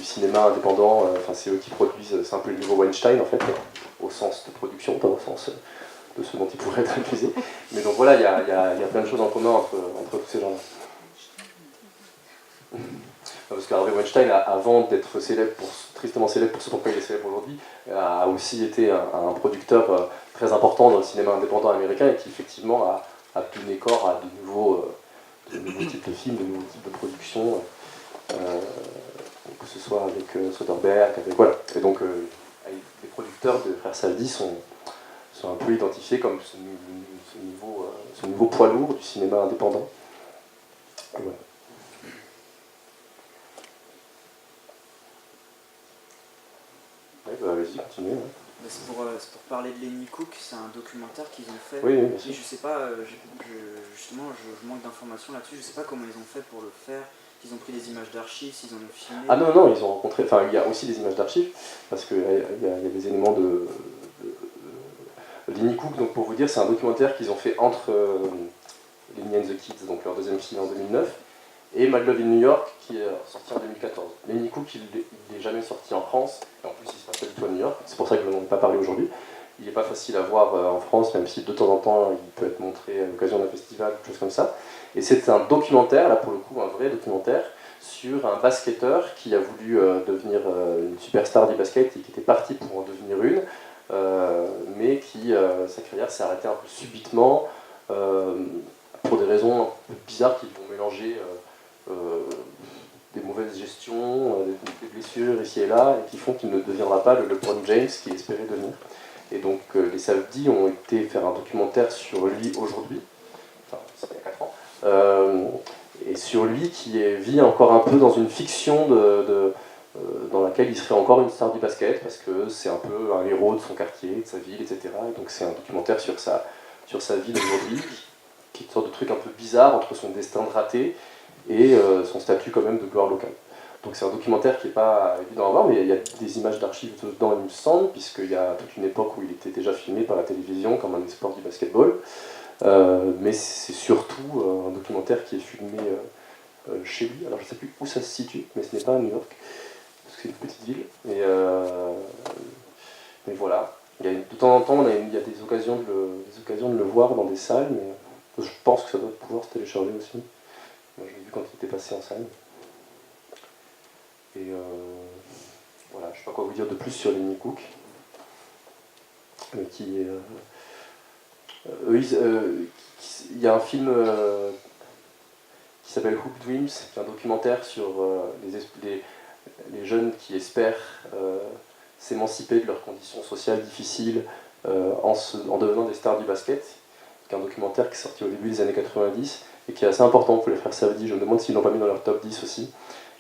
Speaker 1: cinéma indépendant. Enfin, c'est eux qui produisent, c'est un peu le nouveau Weinstein en fait, au sens de production, pas au sens de ce dont il pourrait être accusé. Mais donc voilà, il y a plein de choses en commun entre tous ces gens-là. Parce que Harvey Weinstein, avant d'être tristement célèbre pour ce pourquoi il est célèbre aujourd'hui, a aussi été un producteur très important dans le cinéma indépendant américain et qui effectivement a donné corps à de nouveaux types de films, de nouveaux types de productions, que ce soit avec Soderbergh, voilà. Et donc les producteurs de Frères Safdie sont un peu identifiés comme ce nouveau poids lourd du cinéma indépendant. Et voilà. Vas-y, continuez. Ouais.
Speaker 16: C'est pour parler de Lenny Cook, c'est un documentaire qu'ils ont fait.
Speaker 1: Oui, bien sûr.
Speaker 16: Et je sais pas, justement, je manque d'informations là-dessus, je sais pas comment ils ont fait pour le faire, s'ils ont pris des images d'archives, s'ils en ont filmé.
Speaker 1: Ah non, ils ont rencontré, enfin il y a aussi des images d'archives, parce qu'il y a des éléments de Lenny Cook, donc pour vous dire, c'est un documentaire qu'ils ont fait entre Lenny and the Kids, donc leur deuxième film en 2009, et Mad Love in New York, qui est sorti en 2014. Lenny Cook, il n'est jamais sorti en France, et en plus il se passe pas du tout à New York, c'est pour ça que je n'en ai pas parlé aujourd'hui. Il n'est pas facile à voir en France, même si de temps en temps il peut être montré à l'occasion d'un festival, quelque chose comme ça. Et c'est un documentaire, là pour le coup un vrai documentaire, sur un basketteur qui a voulu devenir une superstar du basket et qui était parti pour en devenir une, mais qui, sa carrière s'est arrêtée un peu subitement pour des raisons un peu bizarres qui vont mélanger des mauvaises gestions, des blessures ici et là, et qui font qu'il ne deviendra pas le LeBron James qu'il espérait devenir. Et donc les Safdie ont été faire un documentaire sur lui aujourd'hui, enfin c'était il y a 4 ans, et sur lui qui vit encore un peu dans une fiction dans laquelle il serait encore une star du basket, parce que c'est un peu un héros de son quartier, de sa ville, etc. Et donc c'est un documentaire sur sa vie d'aujourd'hui, qui est une sorte de truc un peu bizarre entre son destin de raté et son statut quand même de gloire locale. Donc c'est un documentaire qui n'est pas évident à voir, mais il y a des images d'archives dedans, il me semble, puisqu'il y a toute une époque où il était déjà filmé par la télévision comme un espoir du basketball. Mais c'est surtout un documentaire qui est filmé chez lui. Alors je ne sais plus où ça se situe, mais ce n'est pas à New York, parce que c'est une petite ville. Mais voilà, de temps en temps il y a des occasions de le voir dans des salles, mais je pense que ça doit pouvoir se télécharger aussi. Moi je l'ai vu quand il était passé en salle. Et voilà, je ne sais pas quoi vous dire de plus sur Lenny Cook. mais qui est... il y a un film qui s'appelle Hoop Dreams, qui est un documentaire sur les jeunes qui espèrent s'émanciper de leurs conditions sociales difficiles en devenant des stars du basket. C'est un documentaire qui est sorti au début des années 90 et qui est assez important pour les frères Savdi. Je me demande s'ils l'ont pas mis dans leur top 10 aussi.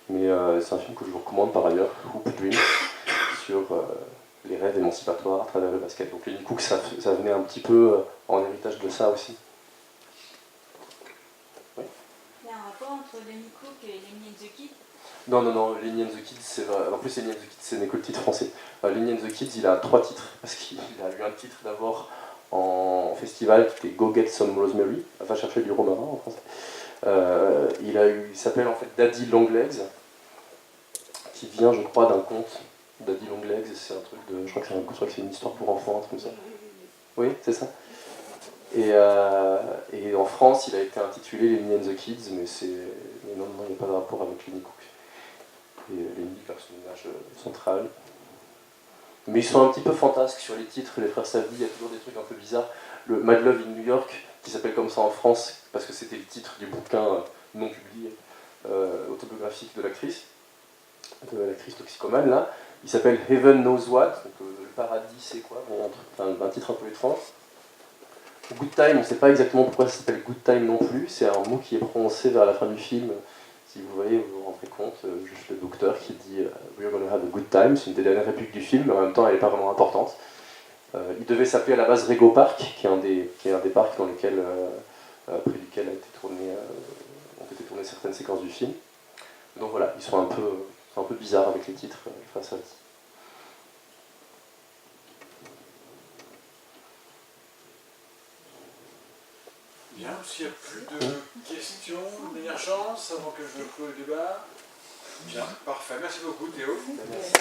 Speaker 1: Mais c'est un film que je vous recommande par ailleurs, Hoop Dreams, sur les rêves émancipatoires à travers le basket. Donc Lenny Cook, ça venait un petit peu en héritage de ça aussi. Oui.
Speaker 14: Il y a un rapport entre Lenny Cook et Lenny and the Kid?
Speaker 1: Non, Lenny and the Kids, c'est vrai. En plus, Lenny and the Kids, c'est n'est que le titre français. Lenny and the Kids, il a 3 titres, parce qu'il a eu un titre d'abord en festival qui était Go Get Some Rosemary, va chercher du romarin en français. Il s'appelle en fait Daddy Longlegs, qui vient, je crois, d'un conte. Daddy Longlegs, c'est un truc de. Je crois que c'est une histoire pour enfants, un truc comme ça. Oui, c'est ça. Et en France, il a été intitulé Lenny and the Kids, mais non, il n'y a pas de rapport avec Lenny Cook. Et Lenny, personnage central. Mais ils sont un petit peu fantasques sur les titres, les frères Savdi, il y a toujours des trucs un peu bizarres. Le Mad Love in New York, qui s'appelle comme ça en France, parce que c'était le titre du bouquin non publié, autobiographique de l'actrice toxicomane, là. Il s'appelle Heaven Knows What, donc le paradis c'est quoi, un titre un peu étrange. Good Time, on ne sait pas exactement pourquoi ça s'appelle Good Time non plus, c'est un mot qui est prononcé vers la fin du film. Si vous voyez, vous vous rendrez compte, juste le docteur qui dit We're gonna have a good time, c'est une des dernières répliques du film, mais en même temps elle n'est pas vraiment importante. Il devait s'appeler à la base Rego Park, qui est un des parcs dans lesquels, près duquel ont été tournées certaines séquences du film. Donc voilà, ils sont un peu bizarres avec les titres face à ça.
Speaker 10: Bien, s'il n'y a plus de questions, une dernière chance avant que je clôt le débat. Bien, parfait. Merci beaucoup Théo. Merci.